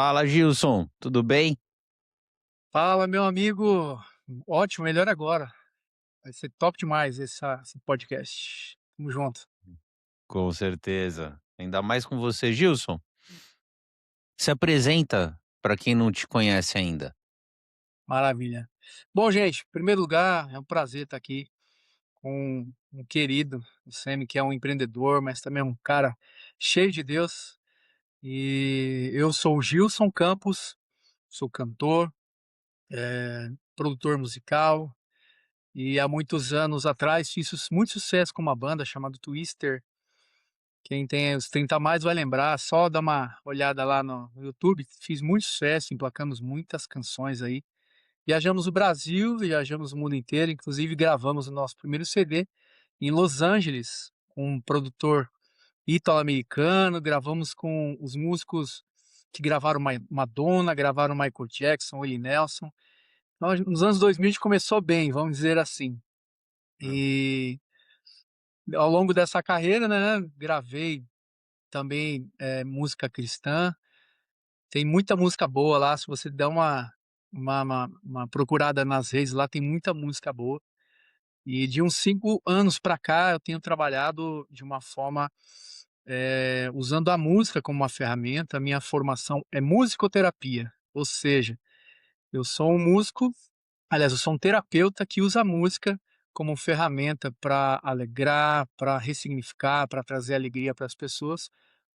Fala, Gilson, tudo bem? Fala, meu amigo. Ótimo, melhor agora. Vai ser top demais esse podcast. Tamo junto. Com certeza. Ainda mais com você, Gilson. Se apresenta para quem não te conhece ainda. Maravilha. Bom, gente, em primeiro lugar, é um prazer estar aqui com um querido, o Semi, que é um empreendedor, mas também é um cara cheio de Deus. E eu sou o Gilson Campos, sou cantor, produtor musical, e há muitos anos atrás fiz muito sucesso com uma banda chamada Twister. Quem tem os 30 a mais vai lembrar, só dar uma olhada lá no YouTube, fiz muito sucesso, emplacamos muitas canções aí. Viajamos o Brasil, viajamos o mundo inteiro, inclusive gravamos o nosso primeiro CD em Los Angeles, com um produtor ítalo-americano, gravamos com os músicos que gravaram Madonna, gravaram Michael Jackson, Willie Nelson. Nos anos 2000 a gente começou bem, vamos dizer assim. Hum. E ao longo dessa carreira, né, gravei também música cristã. Tem muita música boa lá, se você der uma procurada nas redes lá, tem muita música boa. E de uns 5 anos para cá, eu tenho trabalhado de uma forma, usando a música como uma ferramenta. A minha formação é musicoterapia, ou seja, eu sou um músico, aliás, eu sou um terapeuta que usa a música como ferramenta para alegrar, para ressignificar, para trazer alegria para as pessoas,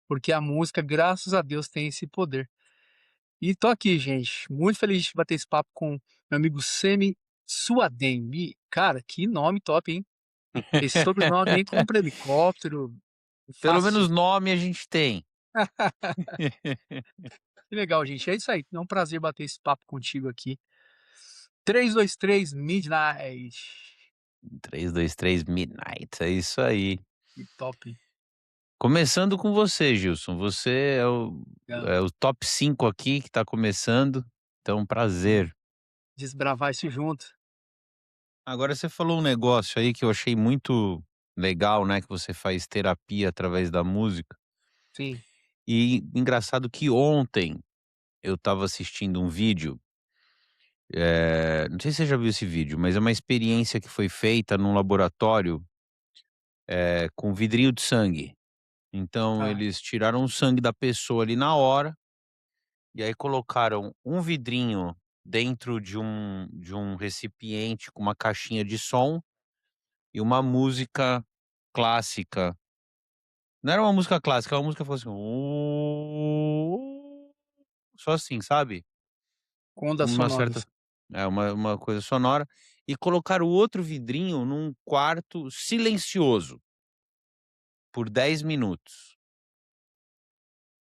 porque a música, graças a Deus, tem esse poder. E tô aqui, gente, muito feliz de bater esse papo com meu amigo Semi Suadem. Cara, que nome top, hein? Esse sobrenome aí compra helicóptero, Pelo fácil. menos nome a gente tem. Que legal, gente. É isso aí. É um prazer bater esse papo contigo aqui. 323 Midnight. 323 Midnight, é isso aí. Que top. Começando com você, Gilson. Você é o, Legal. é o top 5 aqui que está começando. Então, Vamos prazer. desbravar isso junto. Agora você falou um negócio aí que eu achei muito legal, né? Que você faz terapia através da música. Sim. E engraçado que ontem eu estava assistindo um vídeo, não sei se você já viu esse vídeo, mas é uma experiência que foi feita num laboratório, com vidrinho de sangue. Então Ah, eles tiraram o sangue da pessoa ali na hora, e aí colocaram um vidrinho dentro de um recipiente com uma caixinha de som e uma música clássica. Não era uma música clássica, era uma música que falou assim: só assim, sabe? com ondas Uma certa sonoras. uma coisa sonora, e colocar o outro vidrinho num quarto silencioso, por 10 minutos.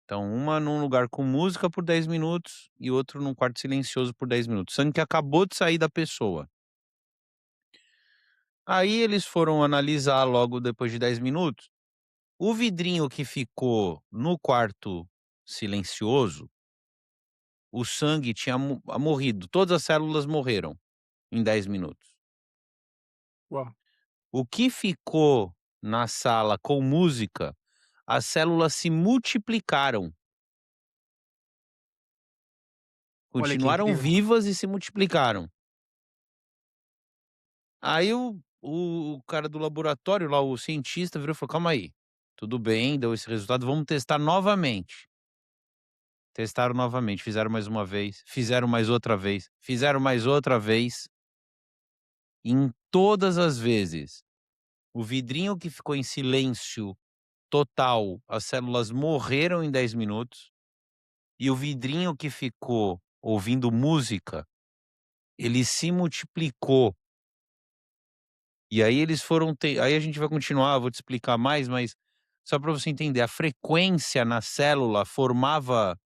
Então uma num lugar com música por 10 minutos e outro num quarto silencioso por 10 minutos, sangue que acabou de sair da pessoa. Aí eles foram analisar logo depois de 10 minutos, o vidrinho que ficou no quarto silencioso, o sangue tinha morrido, todas as células morreram em 10 minutos. Uau. O que ficou na sala com música, as células se multiplicaram, Olha que continuaram incrível. vivas e se multiplicaram. Aí o cara do laboratório lá, o cientista virou e falou: "Calma aí, tudo bem, deu esse resultado, vamos testar novamente". Testaram novamente, fizeram mais uma vez, fizeram mais outra vez, fizeram mais outra vez. Em todas as vezes, o vidrinho que ficou em silêncio total, as células morreram em 10 minutos. E o vidrinho que ficou ouvindo música, ele se multiplicou. E aí eles foram ter aí a gente vai continuar, vou te explicar mais, mas só para você entender, a frequência na célula formava,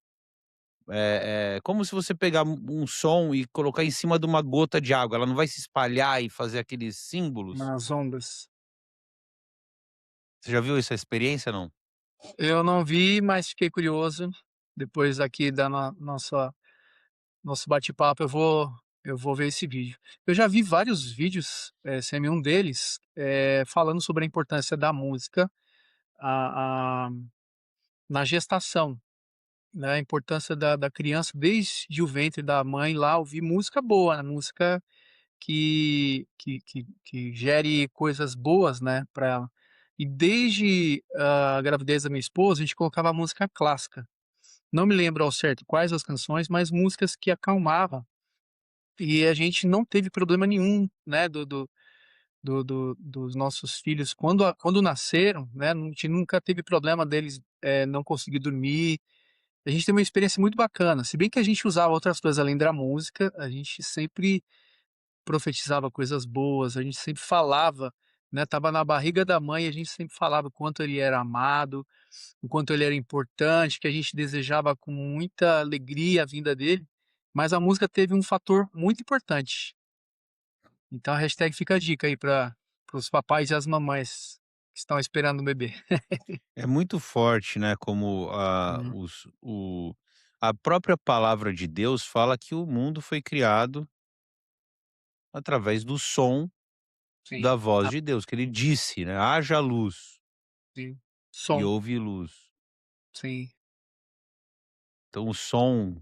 como se você pegar um som e colocar em cima de uma gota de água, ela não vai se espalhar e fazer aqueles símbolos. Nas ondas. Você já viu essa experiência, não? Eu não vi, mas fiquei curioso. Depois aqui da nossa nosso bate-papo, eu vou ver esse vídeo. Eu já vi vários vídeos, Semi, um deles, falando sobre a importância da música a na gestação. né, a importância da criança desde o ventre da mãe lá ouvir música boa, né, música que gere coisas boas, né, para ela. E desde a gravidez da minha esposa, a gente colocava música clássica. Não me lembro ao certo quais as canções, mas músicas que acalmava, e a gente não teve problema nenhum, né, dos nossos filhos quando nasceram, né, a gente nunca teve problema deles, não conseguir dormir. A gente teve uma experiência muito bacana, se bem que a gente usava outras coisas além da música, a gente sempre profetizava coisas boas, a gente sempre falava, né, estava na barriga da mãe, a gente sempre falava o quanto ele era amado, o quanto ele era importante, que a gente desejava com muita alegria a vinda dele, mas a música teve um fator muito importante. Então a hashtag fica a dica aí para os papais e as mamães que estão esperando o bebê. É muito forte, né, como Uhum. a própria palavra de Deus fala que o mundo foi criado através do som Sim. da voz Ah, de Deus, que ele disse, né: "Haja luz", sim. e Som, houve luz. sim, Então o som,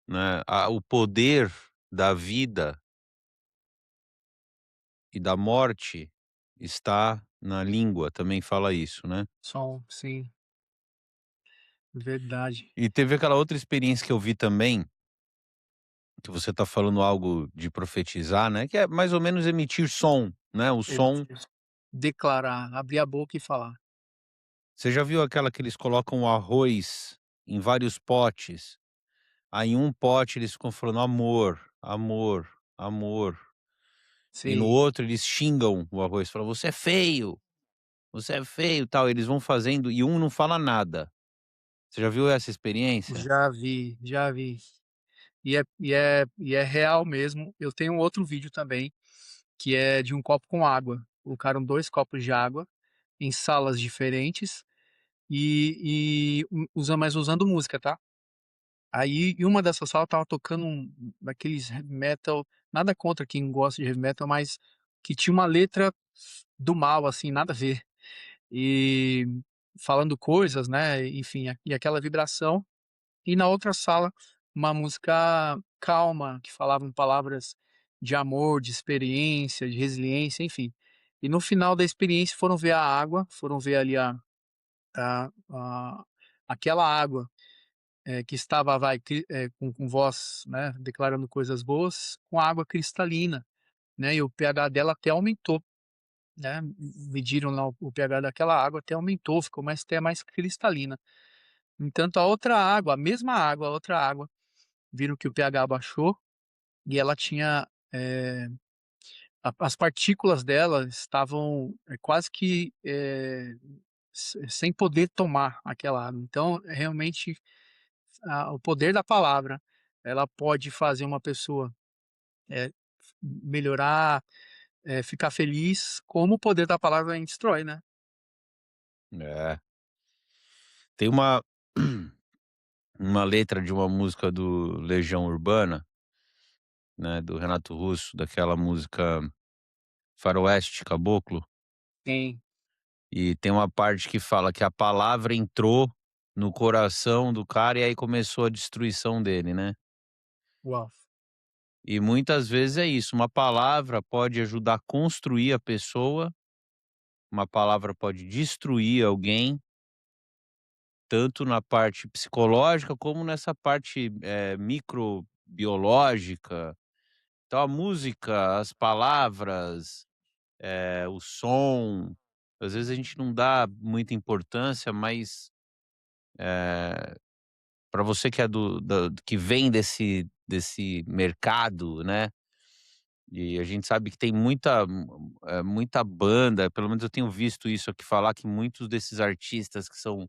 né, o poder da vida e da morte está na língua, também fala isso, né. som, sim, verdade. E teve aquela outra experiência que eu vi também, que você está falando algo de profetizar, né, que é mais ou menos emitir som, né, o som. Emitir, declarar, abrir a boca e falar. Você já viu aquela que eles colocam o arroz em vários potes, aí em um pote eles ficam falando: "Amor, amor, amor", e no Sei, outro eles xingam o arroz, falam: você é feio", tal, eles vão fazendo e um não fala nada. Você já viu essa experiência? já vi, já vi. E é real mesmo. Eu tenho um outro vídeo também, que é de um copo com água. Colocaram 2 copos de água em salas diferentes mas usando música, tá. Aí, em uma dessas salas estava tocando daqueles heavy metal, nada contra quem gosta de heavy metal, mas que tinha uma letra do mal, assim, nada a ver. E falando coisas, né, enfim, e aquela vibração. E na outra sala, uma música calma, que falavam palavras de amor, de experiência, de resiliência, enfim. E no final da experiência foram ver a água, foram ver ali a aquela água, que estava, com voz, né, declarando coisas boas, com água cristalina, né, e o pH dela até aumentou, né, mediram lá o pH daquela água, até aumentou, ficou até mais cristalina. Entanto a outra água, a mesma água, a outra água, viram que o pH baixou e ela tinha, as partículas dela estavam, quase que, sem poder tomar aquela água. Então, realmente, o poder da palavra, ela pode fazer uma pessoa, melhorar, ficar feliz, como o poder da palavra também destrói, né. É. Tem uma uma letra de uma música do Legião Urbana, né, do Renato Russo, daquela música Faroeste Caboclo, Tem. e tem uma parte que fala que a palavra entrou no coração do cara e aí começou a destruição dele, né. Uau. E muitas vezes é isso, uma palavra pode ajudar a construir a pessoa, uma palavra pode destruir alguém, tanto na parte psicológica como nessa parte, microbiológica. Então a música, as palavras, o som, às vezes a gente não dá muita importância, mas, para você que é que vem desse mercado, né, e a gente sabe que tem muita banda, pelo menos eu tenho visto isso aqui falar que muitos desses artistas que são,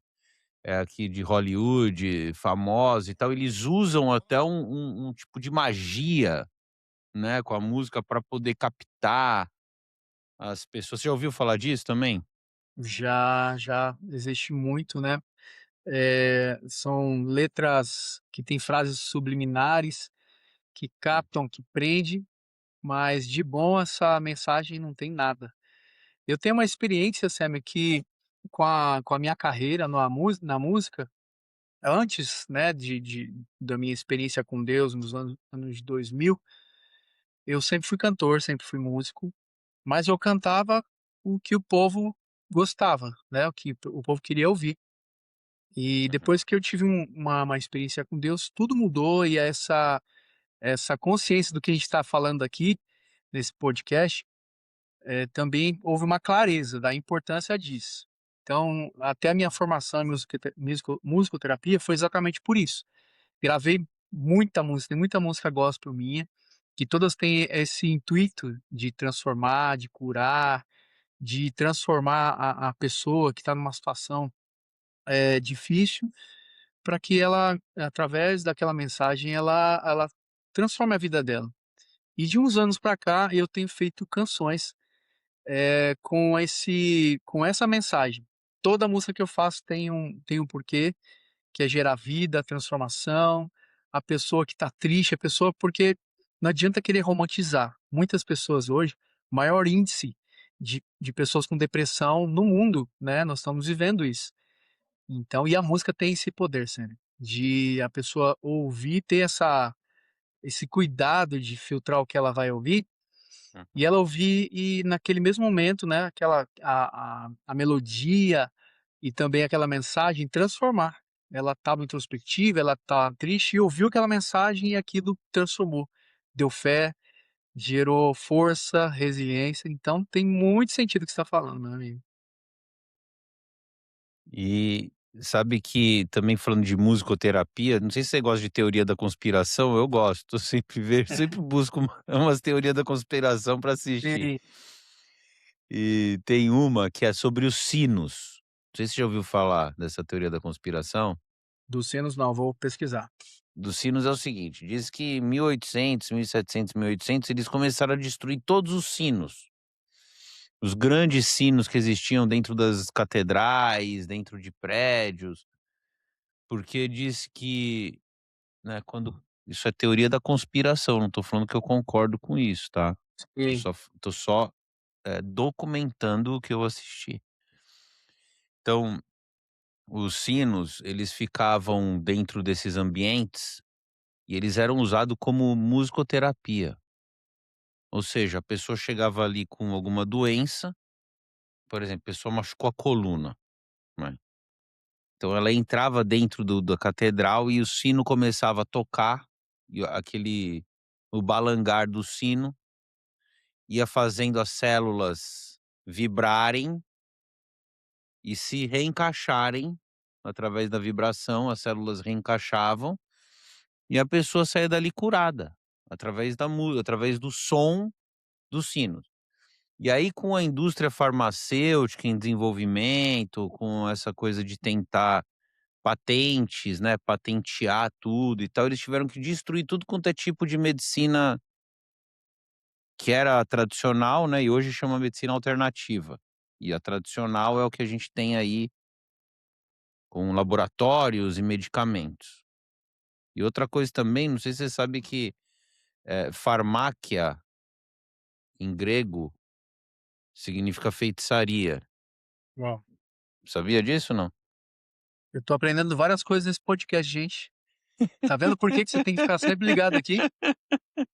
aqui de Hollywood, famosos e tal, eles usam até um tipo de magia, né, com a música para poder captar as pessoas. Você já ouviu falar disso também? Já, já, existe muito, né. São letras que têm frases subliminares, que captam, que prende, mas de bom essa mensagem não tem nada. Eu tenho uma experiência, Sam, que com a minha carreira na música, antes, né, da minha experiência com Deus nos anos de 2000, eu sempre fui cantor, sempre fui músico, mas eu cantava o que o povo gostava, né, o que o povo queria ouvir. E Uhum. depois que eu tive uma experiência com Deus, tudo mudou e essa consciência do que a gente está falando aqui, nesse podcast, também houve uma clareza da importância disso. Então, até a minha formação em musicoterapia foi exatamente por isso. Gravei muita música, tem muita música gospel minha, que todas têm esse intuito de transformar, de curar, de transformar a pessoa que está numa situação difícil, para que ela, através daquela mensagem, ela transforme a vida dela. E de uns anos para cá, eu tenho feito canções com essa mensagem. Toda música que eu faço tem um porquê, que é gerar vida, transformação, a pessoa que está triste, a pessoa porque não adianta querer romantizar. Muitas pessoas hoje, o maior índice de pessoas com depressão no mundo, né, nós estamos vivendo isso. Então e a música tem esse poder, sério, de a pessoa ouvir, ter esse cuidado de filtrar o que ela vai ouvir, e Uhum. ela ouvir e naquele mesmo momento, né, aquela a melodia e também aquela mensagem transformar. Ela estava introspectiva, ela tá triste e ouviu aquela mensagem e aquilo transformou. Deu fé, gerou força, resiliência, então tem muito sentido o que você está falando, meu amigo. E sabe que também falando de musicoterapia, não sei se você gosta de teoria da conspiração, eu gosto, eu sempre vejo, sempre busco umas teorias da conspiração para assistir. Sim, E tem uma que é sobre os sinos. Não sei se você já ouviu falar dessa teoria da conspiração. dos sinos não, vou pesquisar. Dos sinos é o seguinte, diz que em 1800, 1700, 1800 eles começaram a destruir todos os sinos. Os grandes sinos que existiam dentro das catedrais, dentro de prédios, porque diz que, né, quando isso é teoria da conspiração, não tô falando que eu concordo com isso, tá. Sim, Tô só, documentando o que eu assisti. Então, os sinos, eles ficavam dentro desses ambientes e eles eram usados como musicoterapia. Ou seja, a pessoa chegava ali com alguma doença, por exemplo, a pessoa machucou a coluna, né, então ela entrava dentro da catedral e o sino começava a tocar, e o balangar do sino ia fazendo as células vibrarem e se reencaixarem através da vibração, as células reencaixavam e a pessoa saía dali curada, através do som dos sinos. E aí com a indústria farmacêutica em desenvolvimento, com essa coisa de tentar patentes, né, patentear tudo e tal, eles tiveram que destruir tudo quanto é tipo de medicina que era tradicional, né, e hoje chama medicina alternativa. E a tradicional é o que a gente tem aí com laboratórios e medicamentos. E outra coisa também, não sei se você sabe que, farmáquia em grego significa feitiçaria. uau. Sabia disso não? Eu tô aprendendo várias coisas nesse podcast, gente. Tá vendo por que que você tem que ficar sempre ligado aqui?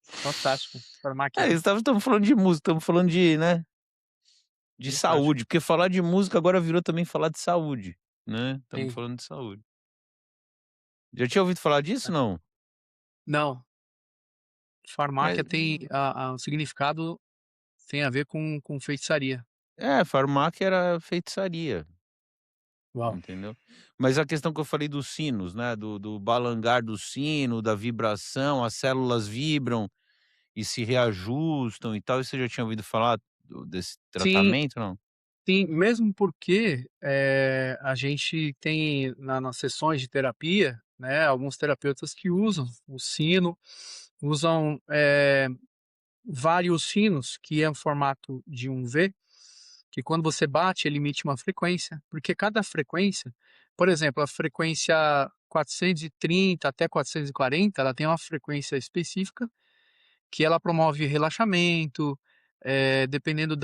Fantástico. É, Farmáquia. estamos falando de música, estamos falando de, né, de Fantástico. saúde, porque falar de música agora virou também falar de saúde, né, estamos Sim. falando de saúde. Já tinha ouvido falar disso, não? Não, Mas farmáquia tem o significado tem a ver com feitiçaria. farmácia era feitiçaria, Uau. entendeu. Mas a questão que eu falei dos sinos, né, do balangar do sino, da vibração, as células vibram e se reajustam e tal, e você já tinha ouvido falar desse Sim, tratamento, não? sim, mesmo porque, a gente tem nas sessões de terapia, né, alguns terapeutas que usam o sino, usam, vários sinos, que é um formato de um V, que quando você bate ele emite uma frequência, porque cada frequência, por exemplo, a frequência 430 até 440, ela tem uma frequência específica que ela promove relaxamento, dependendo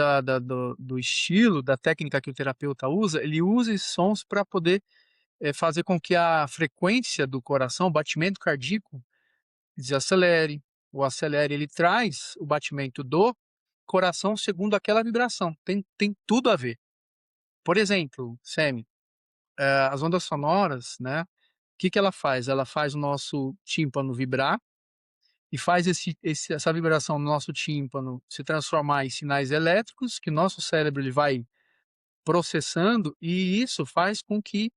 do estilo, da técnica que o terapeuta usa, ele usa esses sons para poder fazer com que a frequência do coração, o batimento cardíaco, desacelere ou acelere. Ele traz o batimento do coração segundo aquela vibração. Tem tudo a ver. Por exemplo, Semi, as ondas sonoras, né, o que que ela faz? Ela faz o nosso tímpano vibrar e faz essa vibração no nosso tímpano se transformar em sinais elétricos que o nosso cérebro ele vai processando, e isso faz com que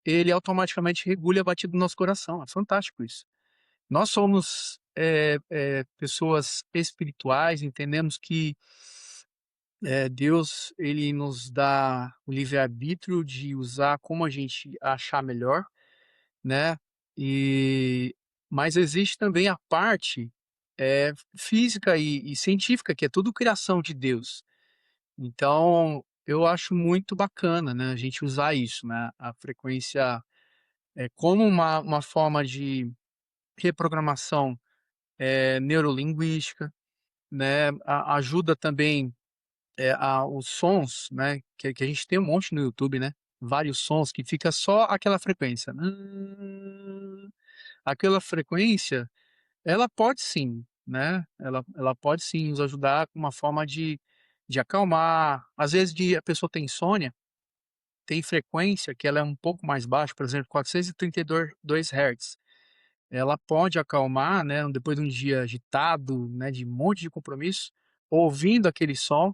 ele automaticamente regule a batida do nosso coração. É fantástico isso. Nós somos, pessoas espirituais, entendemos que, Deus ele nos dá o livre-arbítrio de usar como a gente achar melhor, né, e mas existe também a parte, física e científica, que é tudo criação de Deus. Então, eu acho muito bacana, né, a gente usar isso, né, a frequência, como uma forma de reprogramação, neurolinguística, né, ajuda também, a os sons, né, que a gente tem um monte no YouTube, né, vários sons que fica só aquela frequência. Aquela frequência, ela pode sim, né, ela pode sim nos ajudar com uma forma de acalmar. Às vezes a pessoa tem insônia, tem frequência que ela é um pouco mais baixa, por exemplo, 432 Hz. Ela pode acalmar, né, depois de um dia agitado, né, de um monte de compromisso, ouvindo aquele som.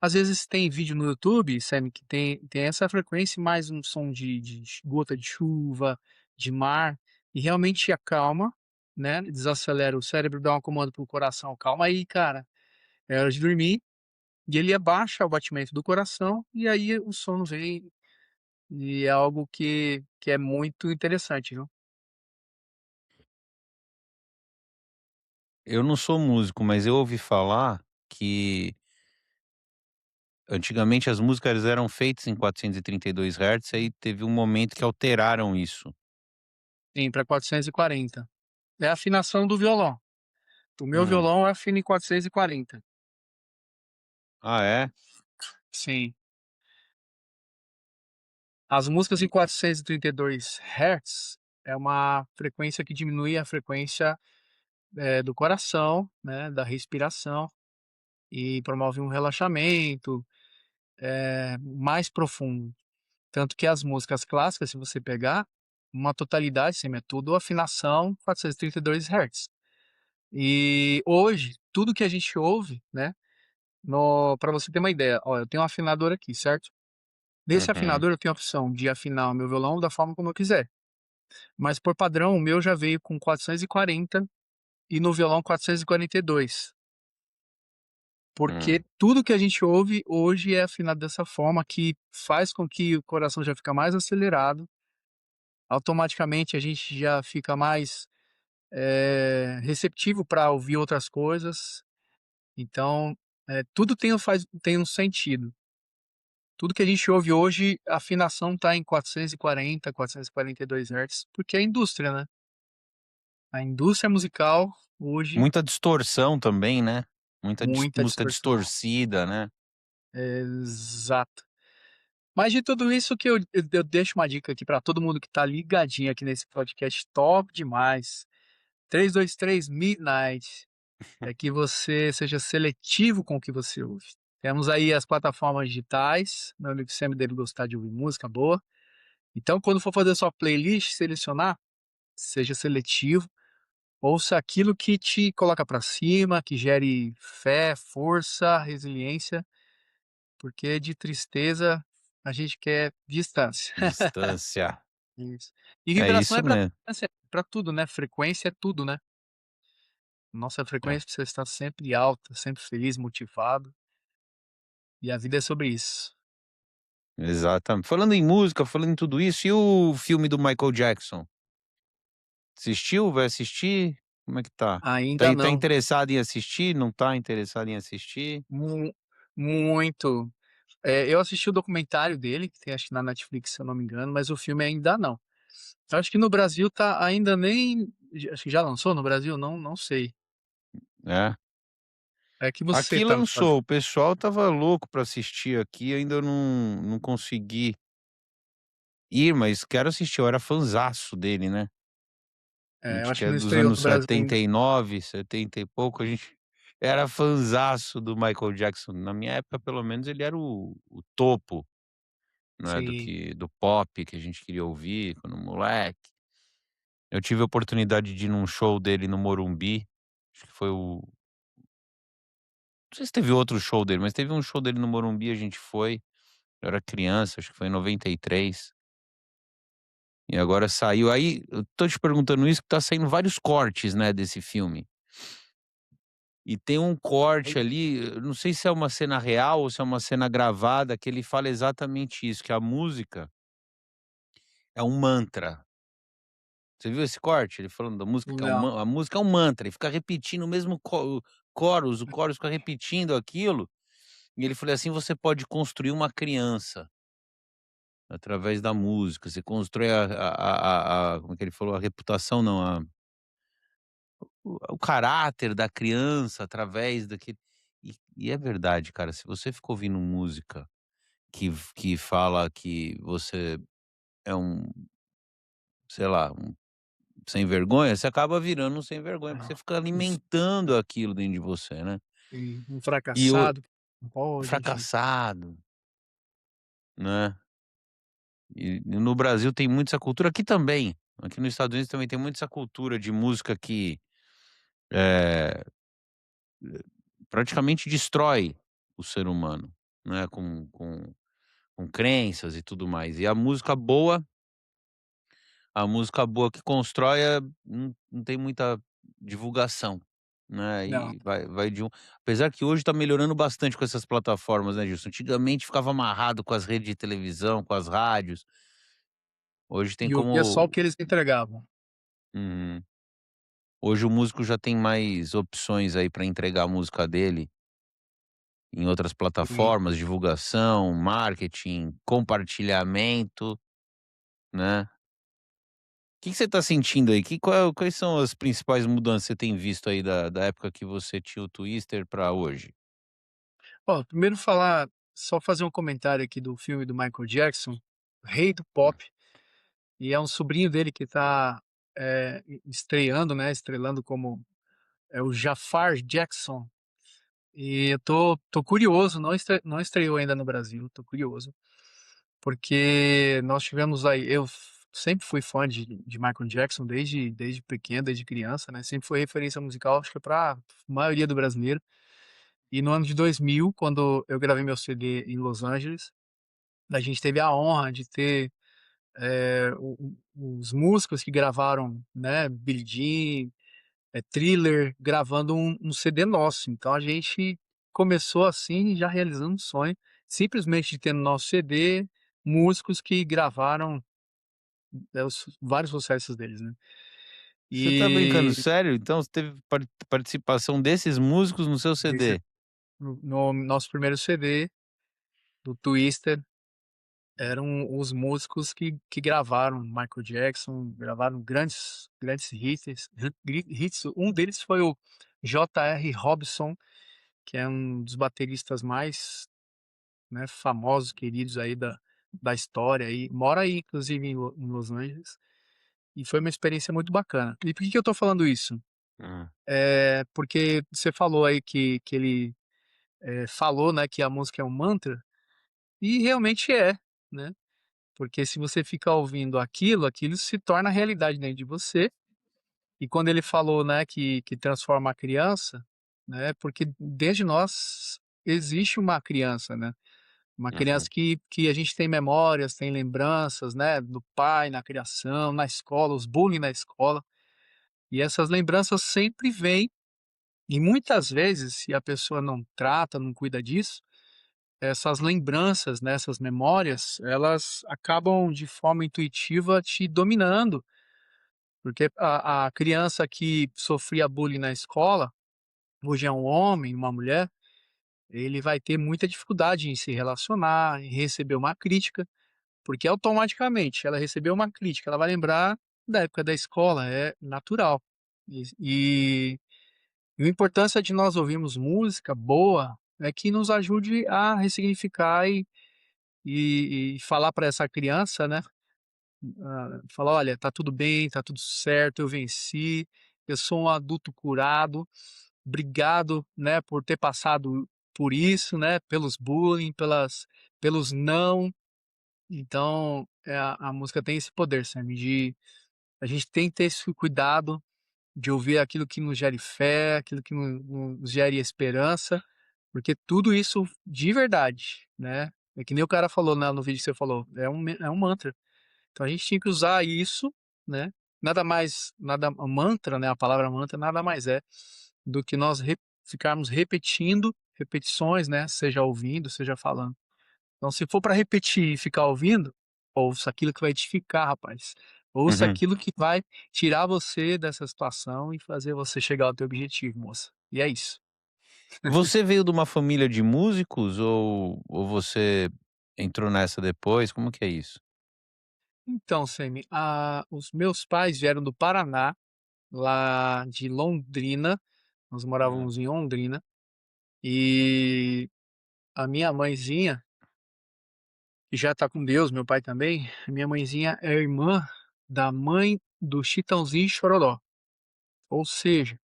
Às vezes tem vídeo no YouTube, Sam, que tem essa frequência, mais um som de gota de chuva, de mar, e realmente acalma, né, desacelera o cérebro, dá um comando pro coração: "Calma aí, cara, é hora de dormir", e ele abaixa o batimento do coração, e aí o sono vem, e é algo que é muito interessante, viu. Eu não sou músico, mas eu ouvi falar que antigamente as músicas eram feitas em 432 Hz, aí teve um momento que alteraram isso. Sim, para 440. É a afinação do violão. O meu Hum. violão afina em 440. Ah, é? Sim. As músicas em E 432 Hz é uma frequência que diminui a frequência, do coração, né, da respiração, e promove um relaxamento, mais profundo. Tanto que as músicas clássicas, se você pegar, uma totalidade, assim, é tudo afinação 432 Hz. E hoje, tudo que a gente ouve, né, para você ter uma ideia, ó, eu tenho um afinador aqui, certo? Nesse uhum. afinador eu tenho a opção de afinar o meu violão da forma como eu quiser, mas por padrão o meu já veio com 440 e no violão 442, porque Hum. tudo que a gente ouve hoje é afinado dessa forma, que faz com que o coração já fica mais acelerado, automaticamente a gente já fica mais, receptivo para ouvir outras coisas. Então, tudo tem um sentido. Tudo que a gente ouve hoje, a afinação está em 440, 442 Hz, porque é a indústria, né. A indústria musical hoje, Muita distorção também, né. Muita muita música distorção. distorcida, né. Exato. Mas de tudo isso que eu deixo uma dica aqui para todo mundo que tá ligadinho aqui nesse podcast top demais, 323 Midnight, é que você seja seletivo com o que você ouve. Temos aí as plataformas digitais, meu amigo sempre deve gostar de ouvir música boa, então quando for fazer sua playlist, selecionar, seja seletivo, ouça aquilo que te coloca pra cima, que gere fé, força, resiliência, porque de tristeza a gente quer distância. Distância. Isso. E É vibração isso é mesmo. pra tudo, né, frequência é tudo, né. Nossa É, frequência precisa estar sempre alta, sempre feliz, motivado, e a vida é sobre isso. exatamente. Falando em música, falando em tudo isso, e o filme do Michael Jackson? Assistiu? Vai assistir? Como é que tá? Ainda Tá não, interessado em assistir? Não tá interessado em assistir? mu muito. Eu assisti o documentário dele, que tem acho que na Netflix, se eu não me engano, mas o filme ainda não. Eu acho que no Brasil tá ainda nem acho que já lançou no Brasil? Não sei. É. É que você Aqui tá nos Estados lançou, o pessoal estava louco pra assistir aqui, ainda não consegui ir, mas quero assistir, eu era fanzaço dele, né. A É, eu gente acho que que é não dos estreou anos no Brasil ainda. 79, 70 e pouco, a gente era fanzaço do Michael Jackson. Na minha época, pelo menos, ele era o topo, né, Sim, do pop que a gente queria ouvir quando moleque. Eu tive a oportunidade de ir num show dele no Morumbi, acho que foi o não sei se teve outro show dele, mas teve um show dele no Morumbi, a gente foi, eu era criança, acho que foi em 93, e agora saiu aí eu tô te perguntando isso, que tá saindo vários cortes, né, desse filme. E tem um corte ali, eu não sei se é uma cena real ou se é uma cena gravada, que ele fala exatamente isso, que a música é um mantra. Você viu esse corte? Ele falando da música que é não. a música é um mantra, ele fica repetindo o mesmo chorus, o chorus fica repetindo aquilo, e ele falou assim: "Você pode construir uma criança através da música, você constrói como é que ele falou? A reputação não, o caráter da criança através daquele". E é verdade, cara, se você ficou ouvindo música que fala que você é um, sei lá, um sem vergonha, você acaba virando um sem vergonha, porque você Ah, fica um f alimentando aquilo dentro de você, né. sim, um E o fracassado, não pode, enfim. fracassado, né. E no Brasil tem muito essa cultura, aqui também, aqui nos Estados Unidos também tem muito essa cultura de música que, eh, praticamente destrói o ser humano, né, com crenças e tudo mais. E a música boa que constrói, não tem muita divulgação, né, Não. e vai de um apesar que hoje tá melhorando bastante com essas plataformas, né, Gilson. Antigamente ficava amarrado com as redes de televisão, com as rádios, hoje tem E ouvia só o como que eles entregavam. uhum. Hoje o músico já tem mais opções aí pra entregar a música dele em outras Sim. plataformas, divulgação, marketing, compartilhamento, né. Que você tá sentindo aí? Quais são as principais mudanças que você tem visto aí da época que você tinha o Twister pra hoje? Ó, primeiro falar só fazer um comentário aqui do filme do Michael Jackson, Rei do Hum. Pop, e é um sobrinho dele que tá, estreando, né, estrelando como é o Jafar Jackson. E eu tô curioso, não estreou ainda no Brasil, tô curioso, porque nós tivemos aí sempre fui fã de Michael Jackson desde pequeno, desde criança, né, sempre foi referência musical, acho que pra maioria do brasileiro. E no ano de 2000, quando eu gravei meu CD em Los Angeles, a gente teve a honra de ter, os músicos que gravaram, né, Billie Jean, Thriller, gravando um CD nosso. Então a gente começou assim, já realizando um sonho, simplesmente de ter no nosso CD músicos que gravaram, os vários sucessos deles, né. Você tá brincando E sério? Então você teve participação desses músicos no seu desse CD? no nosso primeiro CD, do Twister, eram os músicos que gravaram Michael Jackson, gravaram grandes hits. Um deles foi o J.R. Robson, que é um dos bateristas mais, né, famosos, queridos aí da história aí, mora aí inclusive em Los Angeles, e foi uma experiência muito bacana. E por que que eu tô falando isso? Hã. Porque você falou aí que ele, falou, né, que a música é um mantra, e realmente é, né. Porque se você fica ouvindo aquilo, aquilo se torna realidade dentro de você. E quando ele falou, né, que transforma a criança, né, porque dentro de nós existe uma criança, né, uma criança Uhum. que a gente tem memórias, tem lembranças, né, do pai na criação, na escola, os bullying na escola, e essas lembranças sempre vêm, e muitas vezes, se a pessoa não trata, não cuida disso, essas lembranças, né, essas memórias, elas acabam de forma intuitiva te dominando, porque a criança que sofria bullying na escola, hoje é um homem, uma mulher, ele vai ter muita dificuldade em se relacionar, em receber uma crítica, porque automaticamente ela recebeu uma crítica, ela vai lembrar da época da escola, é natural. E a importância de nós ouvirmos música boa é que nos ajude a ressignificar e falar para essa criança, né, Fala: "Olha, tá tudo bem, tá tudo certo, eu venci, eu sou um adulto curado, obrigado, né, por ter passado por isso, né, pelos bullying, pelos não". Então, a música tem esse poder, sabe, de a gente tem que ter esse cuidado de ouvir aquilo que nos gere fé, aquilo que nos gere esperança, porque tudo isso de verdade, né, é que nem o cara falou, né, no vídeo que você falou, é um mantra. Então a gente tinha que usar isso, né, nada mantra, né, a palavra mantra nada mais é do que nós ficarmos repetindo, repetições, né, seja ouvindo, seja falando. Então se for para repetir e ficar ouvindo, ouça aquilo que vai edificar, rapaz. Ouça Uhum. aquilo que vai tirar você dessa situação e fazer você chegar ao teu objetivo, moça. E é isso. Você veio de uma família de músicos ou você entrou nessa depois? Como que é isso? Então, Semi, os meus pais vieram do Paraná, lá de Londrina, nós Hã. morávamos em Londrina. E a minha mãezinha, que já tá com Deus, meu pai também, a minha mãezinha é irmã da mãe do Chitãozinho e Chororó. Ou seja,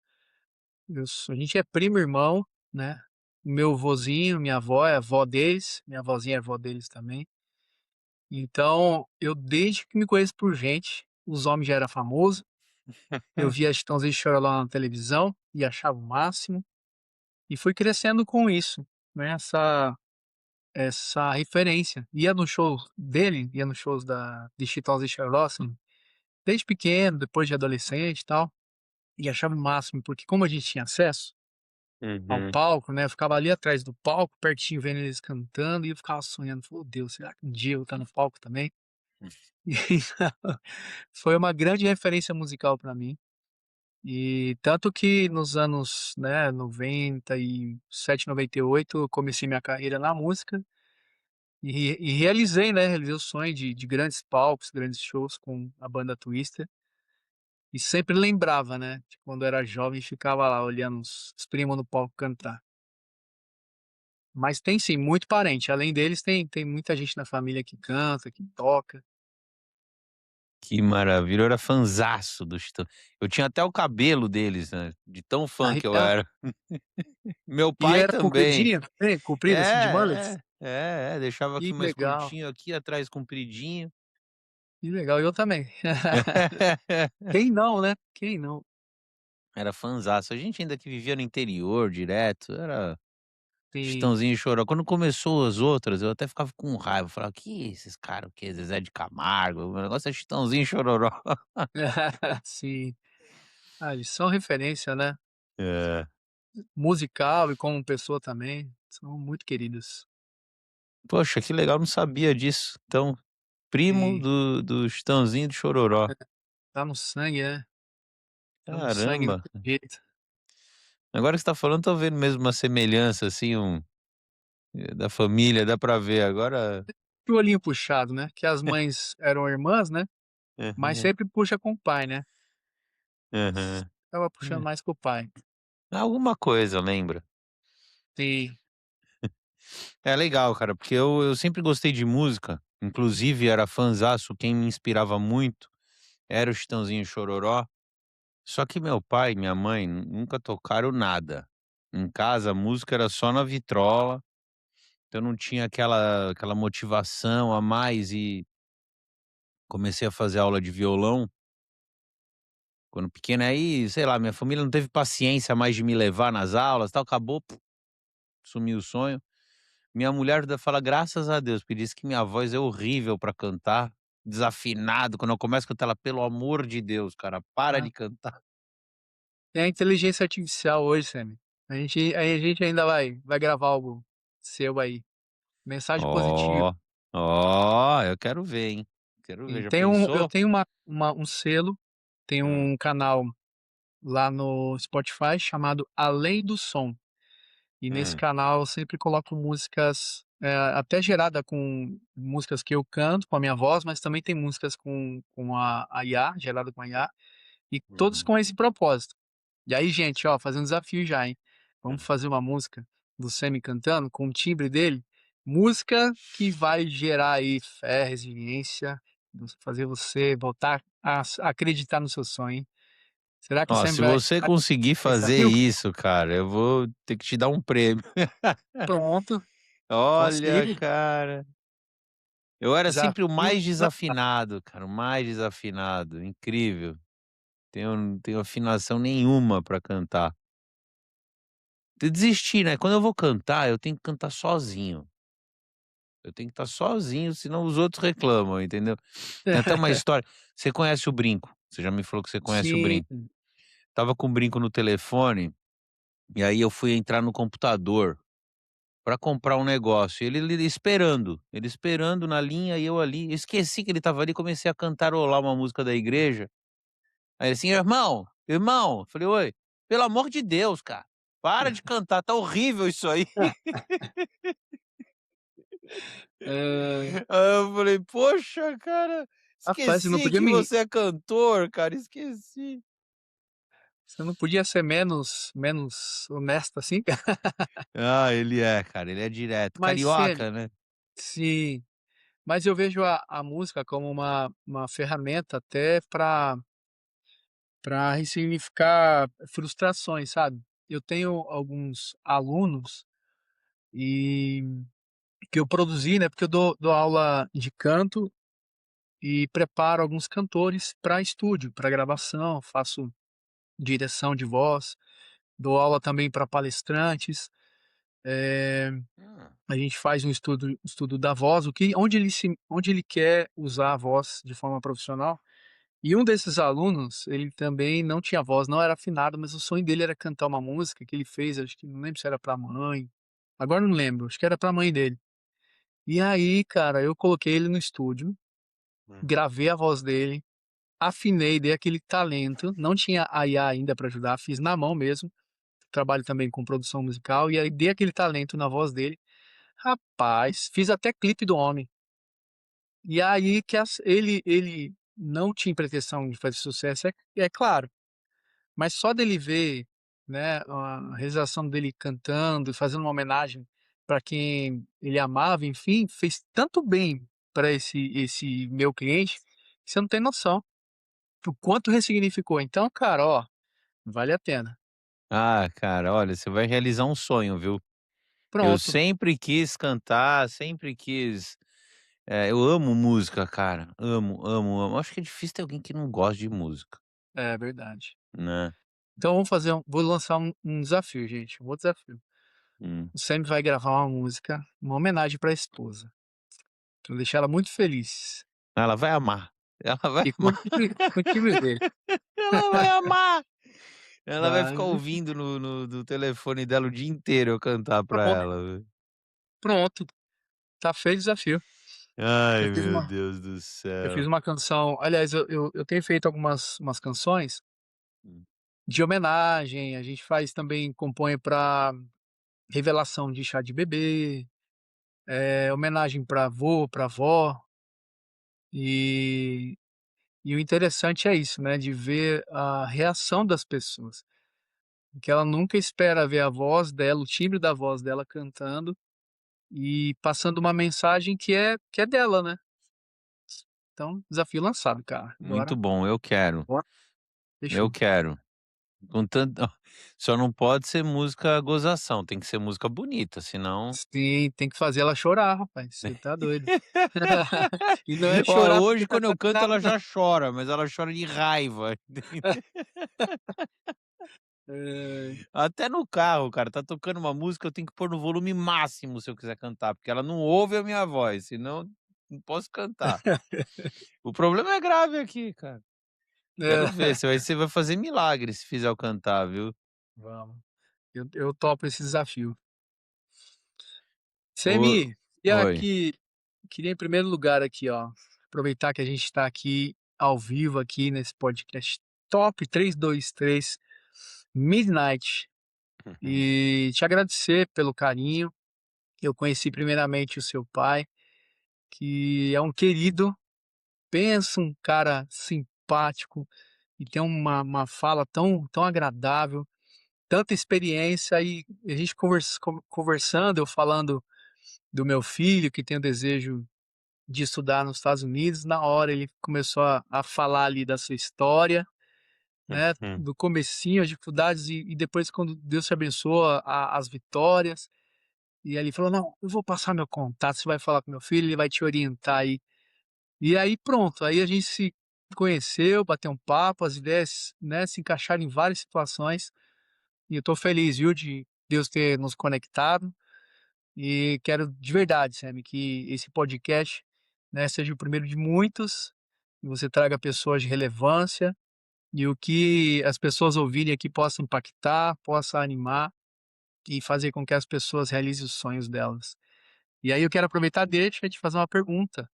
a gente é primo irmão, né? Meu vozinho, minha avó é avó deles, minha vozinha é avó deles também. Então, eu desde que me conheço por gente, os homens já era famoso, eu via Chitãozinho e Chororó na televisão e achava o máximo, e fui crescendo com isso, né? Essa referência. Ia no show dele, ia nos shows de Chitãozinho e Chororó, assim, desde pequeno, depois de adolescente e tal, e achava o máximo, porque como a gente tinha acesso ao Uhum. palco, né, eu ficava ali atrás do palco, pertinho, vendo eles cantando, e eu ficava sonhando, falei: "Oh Deus, será que um dia eu vou estar no palco também?". E foi uma grande referência musical para mim, e tanto que nos anos, né, 97, 98, eu comecei minha carreira na música. E realizei, né, realizei o sonho de grandes palcos, grandes shows com a banda Twister, e sempre lembrava, né, de quando era jovem e ficava lá olhando os primos no palco cantar. Mas tem sim, muito parente, além deles tem muita gente na família que canta, que toca. Que maravilha, eu era fanzaço dos Titãs. Eu tinha até o cabelo deles, né, de tão fã que eu Arrepiava. era. Meu E pai era também. compridinha também? Comprida, assim, de É, mullets? deixava Que aqui mais legal, curtinho, aqui atrás compridinho. que legal, eu também. Quem não, né, quem não? Era fanzaço. A gente ainda que vivia no interior direto, era Sim. Chitãozinho e Choró. Quando começou as outras, eu até ficava com raiva, falava: "Que esses caras o quê? Zezé de Camargo, o negócio é Chitãozinho e Chororó". Sim. Ah, eles são referência, né, É. musical e como pessoa também, são muito queridos. Poxa, que legal, não sabia disso. Então, primo Sim. do Chitãozinho e do Chororó. Tá no sangue, né, tá no sangue, não Caramba. tem jeito. Agora que você tá falando, tô vendo mesmo uma semelhança, assim, da família, dá pra ver. Agora E o olhinho puxado, né, que as mães eram irmãs, né, mas aham, sempre puxa com o pai, né, aham. acaba puxando É. mais com o pai. Alguma coisa, lembra. Sim. É legal, cara, porque eu sempre gostei de música, inclusive era fanzaço, quem me inspirava muito era o Chitãozinho e Chororó, só que meu pai e minha mãe nunca tocaram nada. Em casa a música era só na vitrola, então não tinha aquela motivação a mais e comecei a fazer aula de violão quando pequeno, aí, sei lá, minha família não teve paciência mais de me levar nas aulas, tal, acabou, sumiu o sonho. Minha mulher ainda fala: "Graças a Deus", porque diz que minha voz é horrível pra cantar, desafinado, quando eu começo a cantar ela: "Pelo amor de Deus, cara, para Ah, de cantar". tem a inteligência artificial hoje, Sammy, a gente ainda vai gravar algo seu aí, mensagem positiva. Ó, ó, eu quero ver, hein, quero ver, E já eu pensou? tenho um selo, tem Hã, um canal lá no Spotify chamado A Lei do Som. E nesse hã, canal eu sempre coloco músicas, até gerada com músicas que eu canto com a minha voz, mas também tem músicas com a IA, gerada com a IA, e todos uhum, com esse propósito. E aí, gente, ó, fazer um desafio já, hein. hã. Vamos fazer uma música do Semi cantando com o timbre dele, música que vai gerar aí fé, resiliência, fazer você voltar a acreditar no seu sonho, hein. Será que o Ó, Sam se vai você conseguir esse fazer desafio? isso, cara, eu vou ter que te dar um prêmio. Pronto, Olha, consigo. cara, eu era sempre o Desafio mais da desafinado, cara, o mais desafinado, incrível. Não tenho afinação nenhuma pra cantar. Eu desisti, né, quando eu vou cantar, eu tenho que cantar sozinho. Eu tenho que estar sozinho, senão os outros reclamam, entendeu. Tem até uma história, você conhece o Brinco, você já me falou que você conhece o Sim. Brinco. Estava com o Brinco no telefone, e aí eu fui entrar no computador pra comprar um negócio, ele esperando na linha e eu ali, eu esqueci que ele estava ali, comecei a cantarolar uma música da igreja, aí ele assim: "Irmão, irmão", falei: "Oi", "pelo amor de Deus, cara, para de cantar, tá horrível isso aí". Hã, Aí eu falei: "Poxa, cara, rapaz, esqueci que você é cantor, cara, esqueci". você não podia ser menos honesto assim, cara? Ah, ele é, cara, ele é direto. Mas Semi, Carioca, né. sim, mas eu vejo a música como uma ferramenta até para ressignificar frustrações, sabe. Eu tenho alguns alunos e que eu produzi, né, porque eu dou aula de canto e preparo alguns cantores para estúdio, para gravação, faço direção de voz, dou aula também para palestrantes, eh, Hum. a gente faz um estudo da voz, o que onde ele quer usar a voz de forma profissional. E um desses alunos, ele também não tinha voz, não era afinado, mas o sonho dele era cantar uma música que ele fez, acho que não lembro se era pra mãe, agora não lembro, acho que era pra mãe dele. E aí, cara, eu coloquei ele no estúdio, Hum. gravei a voz dele, afinei, dei aquele talento, não tinha a IA ainda pra ajudar, fiz na mão mesmo, trabalho também com produção musical, e aí dei aquele talento na voz dele. Rapaz, fiz até clipe do homem. E aí que ele não tinha pretensão de fazer sucesso, é claro. Mas só dele ver, né, a realização dele cantando e fazendo uma homenagem para quem ele amava, enfim, fez tanto bem para esse meu cliente, que você não tem noção, o quanto ressignificou. Então, cara, ó, vale a pena. Ah, cara, olha, você vai realizar um sonho, viu. Eu Pronto. sempre quis cantar, sempre quis, eu amo música, cara, amo, amo, amo. Acho que é difícil ter alguém que não gosta de música, É verdade. né. Então vou lançar um desafio, gente, um outro desafio. Hum. O Sam vai gravar uma música, uma homenagem para a esposa, pra deixar ela muito feliz Ela vai amar, ela vai e amar, curtir viver. ela vai amar. Ela vai ficar Vai. ouvindo no do telefone dela o dia inteiro eu cantar pra Pronto, ela, viu. pronto, tá feito o desafio. Eu Ai, fiz meu uma Deus do eu fiz céu. uma canção, aliás, eu tenho feito umas canções Hum. de homenagem, a gente faz também compõe pra revelação de chá de bebê, homenagem pra avô, pra avó, e e o interessante é isso, né, de ver a reação das pessoas, que ela nunca espera ver a voz dela, o timbre da voz dela cantando e passando uma mensagem que é dela, né. Então, desafio lançado, cara. Muito bom, eu quero, Bora eu fechou. quero. Com tanto só não pode ser música gozação, tem que ser música bonita, senão Sim, tem que fazer ela chorar, rapaz, você tá doido. E não é ó, chorar porque hoje tá quando eu canto desafinado ela não. já chora, mas ela chora de raiva. É, Até no carro, cara, tá tocando uma música, eu tenho que pôr no volume máximo se eu quiser cantar, porque ela não ouve a minha voz, senão não posso cantar. O problema é grave aqui, cara. Quero ver, é. você vai fazer milagre se fizer eu cantar, viu. Vamos, eu topo esse desafio. Ô Semi, e oi. aqui queria em primeiro lugar aqui, ó, aproveitar que a gente tá aqui ao vivo aqui nesse podcast Top 323 Midnight, e te agradecer pelo carinho. Eu conheci primeiramente o seu pai, que é um querido. Pensa um cara simpático e tem uma fala tão agradável, tanta experiência, e a gente conversando, eu falando do meu filho que tem o desejo de estudar nos Estados Unidos. Na hora ele começou a falar ali da sua história, né, Uhum. do comecinho, as dificuldades e depois quando Deus te abençoa, as vitórias. E aí ele falou: "Não, eu vou passar meu contato, você vai falar com meu filho, ele vai te orientar aí". E aí pronto, aí a gente se conheceu, bateu um papo, as ideias, né, se encaixaram em várias situações, e eu tô feliz, viu, de Deus ter nos conectado, e quero de verdade, Sammy, que esse podcast, né, seja o primeiro de muitos, que você traga pessoas de relevância, e o que as pessoas ouvirem aqui possa impactar, possa animar e fazer com que as pessoas realizem os sonhos delas. E aí eu quero aproveitar deixa eu te fazer uma pergunta.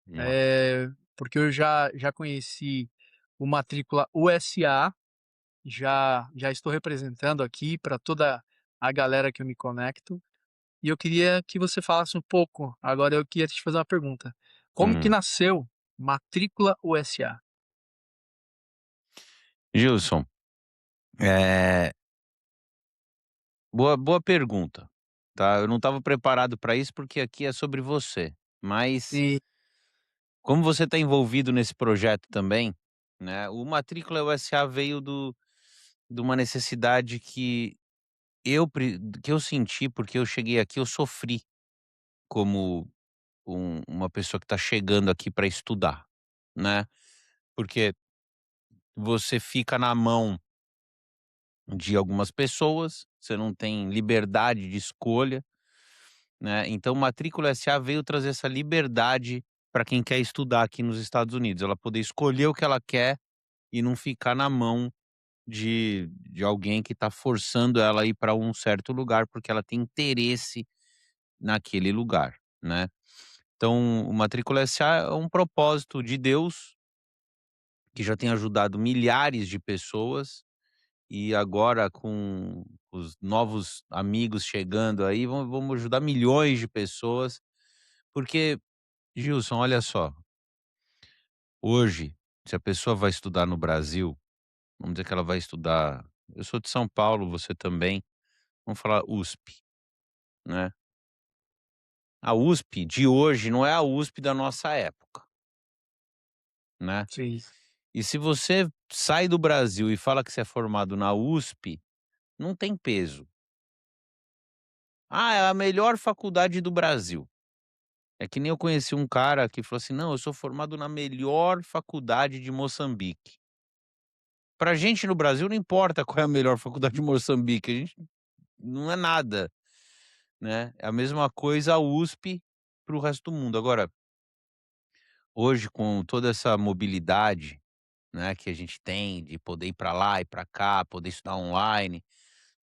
Manda. Porque eu já conheci o Matrícula USA, já estou representando aqui para toda a galera que eu me conecto, e eu queria que você falasse um pouco, agora eu queria te fazer uma pergunta, como que Uhum. nasceu Matrícula USA? Gilson, eh, boa pergunta, tá. Eu não estava preparado para isso, porque aqui é sobre você, mas E como você está envolvido nesse projeto também, né, o Matrícula USA veio de uma necessidade que eu senti, porque eu cheguei aqui, eu sofri como uma pessoa que está chegando aqui para estudar, né, porque você fica na mão de algumas pessoas, você não tem liberdade de escolha, né, então Matrícula SA veio trazer essa liberdade para quem quer estudar aqui nos Estados Unidos, ela poder escolher o que ela quer e não ficar na mão de alguém que está forçando ela a ir para um certo lugar, porque ela tem interesse naquele lugar, né. Então o Matrícula SA é um propósito de Deus, que já tem ajudado milhares de pessoas, e agora com os novos amigos chegando aí, vamos ajudar milhões de pessoas, porque, Gilson, olha só, hoje, se a pessoa vai estudar no Brasil, vamos dizer que ela vai estudar, eu sou de São Paulo, você também, vamos falar USP, né. A USP de hoje não é a USP da nossa época, né. sim, E se você sai do Brasil e fala que você é formado na USP, não tem peso. "Ah, é a melhor faculdade do Brasil". É que nem eu conheci um cara que falou assim: "Não, eu sou formado na melhor faculdade de Moçambique". Pra gente no Brasil não importa qual é a melhor faculdade de Moçambique, a gente não é nada, né. É a mesma coisa a USP para o resto do mundo. Agora, hoje com toda essa mobilidade, né, que a gente tem de poder ir para lá e para cá, poder estudar online,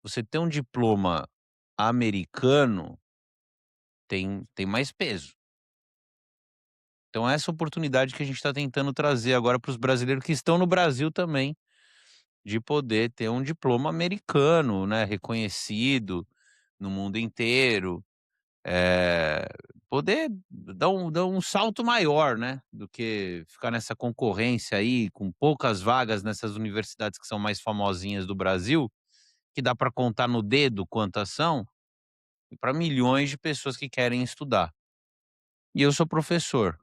você ter um diploma americano tem mais peso. Então essa oportunidade que a gente está tentando trazer agora para os brasileiros que estão no Brasil também, de poder ter um diploma americano, né, reconhecido no mundo inteiro, eh, poder dar um salto maior, né, do que ficar nessa concorrência aí com poucas vagas nessas universidades que são mais famosinhas do Brasil, que dá para contar no dedo quantas são, e para milhões de pessoas que querem estudar. E eu sou professor.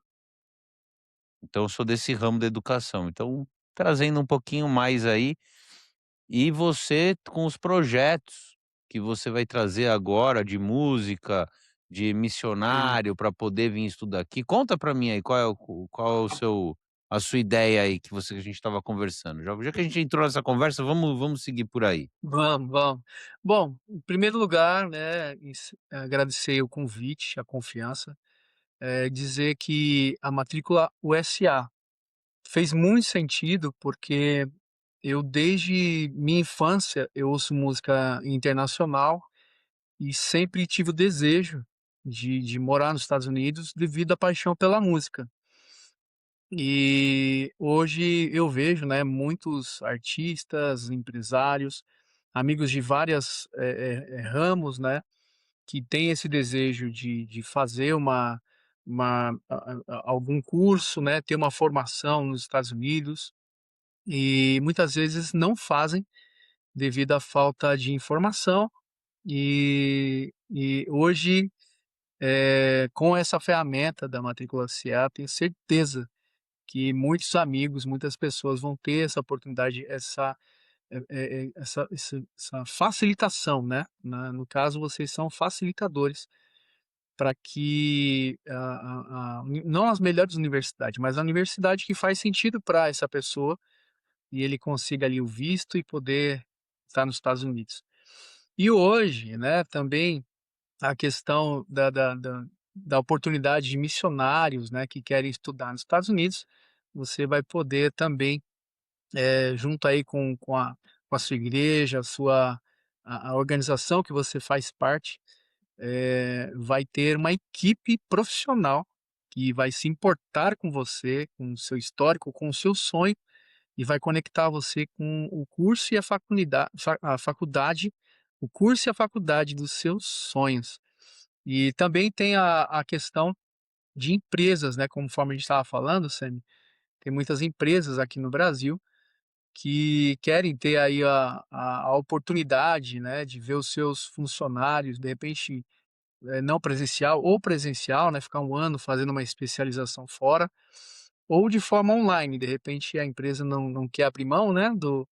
Então eu sou desse ramo da educação, então trazendo um pouquinho mais aí, e você com os projetos que você vai trazer agora de música, de sim. missionário para poder vir estudar aqui, conta para mim aí qual é o seu a sua ideia aí que a gente estava conversando. Já que a gente entrou nessa conversa, vamos seguir por aí. Vamos, vamos. Bom, em primeiro lugar, né, agradecer o convite, a confiança, dizer que a Matrícula USA fez muito sentido, porque eu desde minha infância eu ouço música internacional e sempre tive o desejo de morar nos Estados Unidos devido à paixão pela música. E hoje eu vejo, né, muitos artistas, empresários, amigos de várias, ramos, né, que têm esse desejo de fazer uma algum curso, né, ter uma formação nos Estados Unidos, e muitas vezes não fazem devido à falta de informação, e hoje, com essa ferramenta da matrícula CA, tenho certeza que muitos amigos, muitas pessoas vão ter essa oportunidade, essa facilitação, né, no caso vocês são facilitadores para que não as melhores universidades, mas a universidade que faz sentido para essa pessoa, e ele consiga ali o visto e poder estar nos Estados Unidos. E hoje, né, também a questão da oportunidade de missionários, né, que querem estudar nos Estados Unidos, você vai poder também, junto aí com a sua igreja, a organização que você faz parte, vai ter uma equipe profissional que vai se importar com você, com o seu histórico, com o seu sonho, e vai conectar você com o curso e a faculdade, o curso e a faculdade dos seus sonhos. E também tem a questão de empresas, né, conforme a gente estava falando, Sami, tem muitas empresas aqui no Brasil que querem ter aí a oportunidade, né, de ver os seus funcionários, de repente, não presencial ou presencial, né, ficar 1 ano fazendo uma especialização fora, ou de forma online, de repente a empresa não quer abrir mão, né, do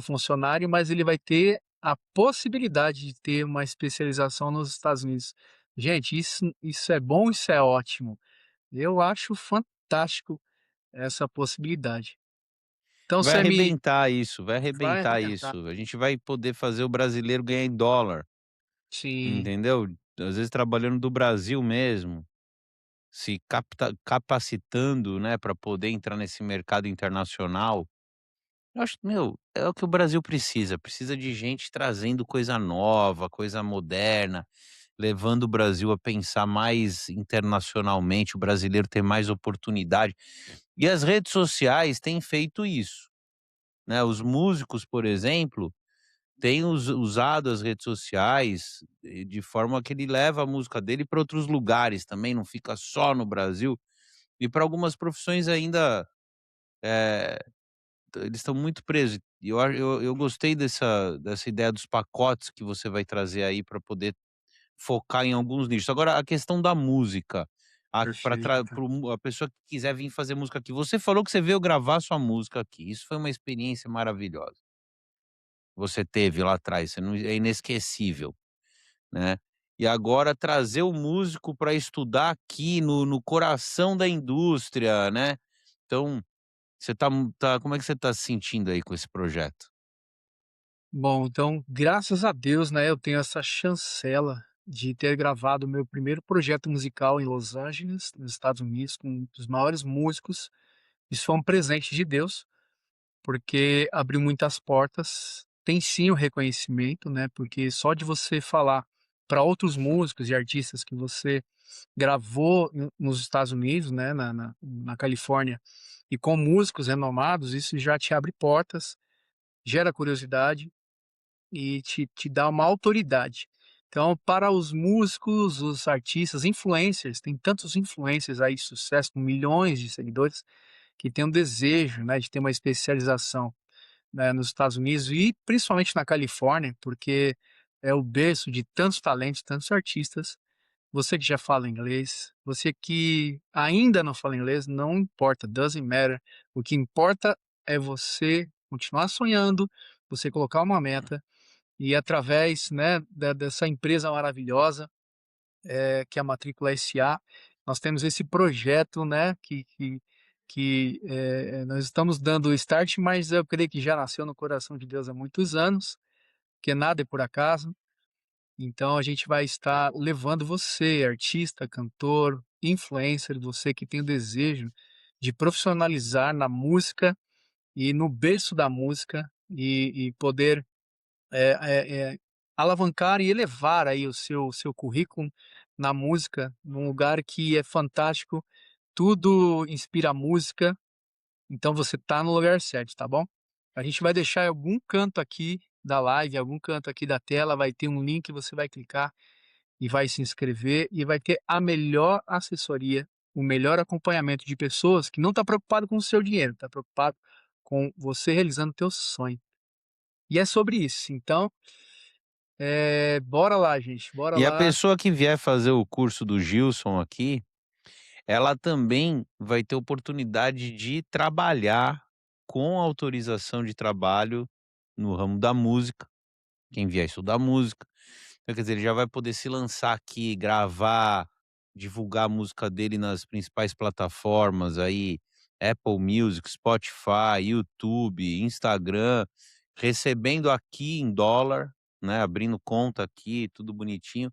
funcionário, mas ele vai ter a possibilidade de ter uma especialização nos Estados Unidos. Gente, isso é bom, isso é ótimo. Eu acho fantástico essa possibilidade. Então Vai você me arrebentar isso, vai vai arrebentar arrebentar. isso. A gente vai poder fazer o brasileiro ganhar em dólar, Sim, entendeu? Às vezes trabalhando do Brasil mesmo, se capacitando, né, para poder entrar nesse mercado internacional. Eu acho, meu, é o que o Brasil precisa, precisa de gente trazendo coisa nova, coisa moderna, levando o Brasil a pensar mais internacionalmente, o brasileiro ter mais oportunidade. E as redes sociais têm feito isso, né? Os músicos, por exemplo, têm usado as redes sociais de forma que ele leva a música dele para outros lugares também, não fica só no Brasil. E para algumas profissões ainda, eh, eles estão muito presos. E eu gostei dessa ideia dos pacotes que você vai trazer aí para poder focar em alguns nichos. Agora a questão da música, a pra perfeito. tra para a pessoa que quiser vir fazer música aqui, você falou que você veio gravar sua música aqui, isso foi uma experiência maravilhosa. Você teve lá atrás, você não é inesquecível, né. E agora trazer o músico para estudar aqui no coração da indústria, né. Então, você como é que você tá se sentindo aí com esse projeto? Bom, então, graças a Deus, né, eu tenho essa chancela de ter gravado o meu primeiro projeto musical em Los Angeles, nos Estados Unidos, com um dos maiores músicos. Isso foi um presente de Deus, porque abriu muitas portas. Tem sim o reconhecimento, né, porque só de você falar para outros músicos e artistas que você gravou nos Estados Unidos, né, na Califórnia, e com músicos renomados, isso já te abre portas, gera curiosidade e te dá uma autoridade. Então, para os músicos, os artistas, influencers, tem tantos influencers aí de sucesso, com milhões de seguidores, que têm um desejo, né, de ter uma especialização, né, nos Estados Unidos e principalmente na Califórnia, porque é o berço de tantos talentos, tantos artistas. Você que já fala inglês, você que ainda não fala inglês, não importa, doesn't matter. O que importa é você continuar sonhando, você colocar uma meta e através, né, dessa empresa maravilhosa, que é a Matrícula SA, nós temos esse projeto, né, nós estamos dando o start, mas eu creio que já nasceu no coração de Deus há muitos anos, que nada é por acaso. Então a gente vai estar levando você, artista, cantor, influencer, você que tem o desejo de profissionalizar na música e no berço da música e poder é, alavancar e elevar aí o seu currículo na música, num lugar que é fantástico, tudo inspira música, então você tá no lugar certo, tá bom? A gente vai deixar em algum canto aqui da live, algum canto aqui da tela, vai ter um link, você vai clicar e vai se inscrever e vai ter a melhor assessoria, o melhor acompanhamento de pessoas que não tá preocupado com o seu dinheiro, tá preocupado com você realizando o teu sonho. E é sobre isso. Então, Bora lá gente, bora E a lá. pessoa que vier fazer o curso do Gilson aqui, ela também vai ter oportunidade de trabalhar com autorização de trabalho no ramo da música, quem vier estudar música. Então, quer dizer, ele já vai poder se lançar aqui, gravar, divulgar a música dele nas principais plataformas aí, Apple Music, Spotify, YouTube, Instagram, recebendo aqui em dólar, né, abrindo conta aqui, tudo bonitinho.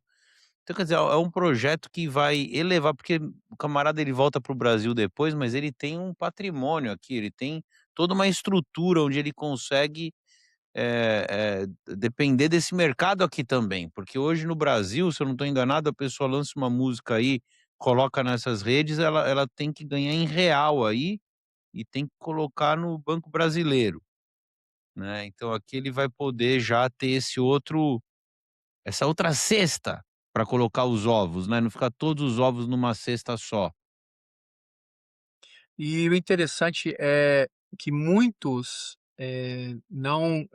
Então, quer dizer, é um projeto que vai elevar, porque o camarada ele volta para o Brasil depois, mas ele tem um patrimônio aqui, ele tem toda uma estrutura onde ele consegue depender desse mercado aqui também, porque hoje no Brasil, se eu não estou enganado, a pessoa lança uma música aí, coloca nessas redes, ela tem que ganhar em real aí, e tem que colocar no banco brasileiro, né, então aqui ele vai poder já ter essa outra cesta para colocar os ovos, né, não ficar todos os ovos numa cesta só. E o interessante é que muitos, não,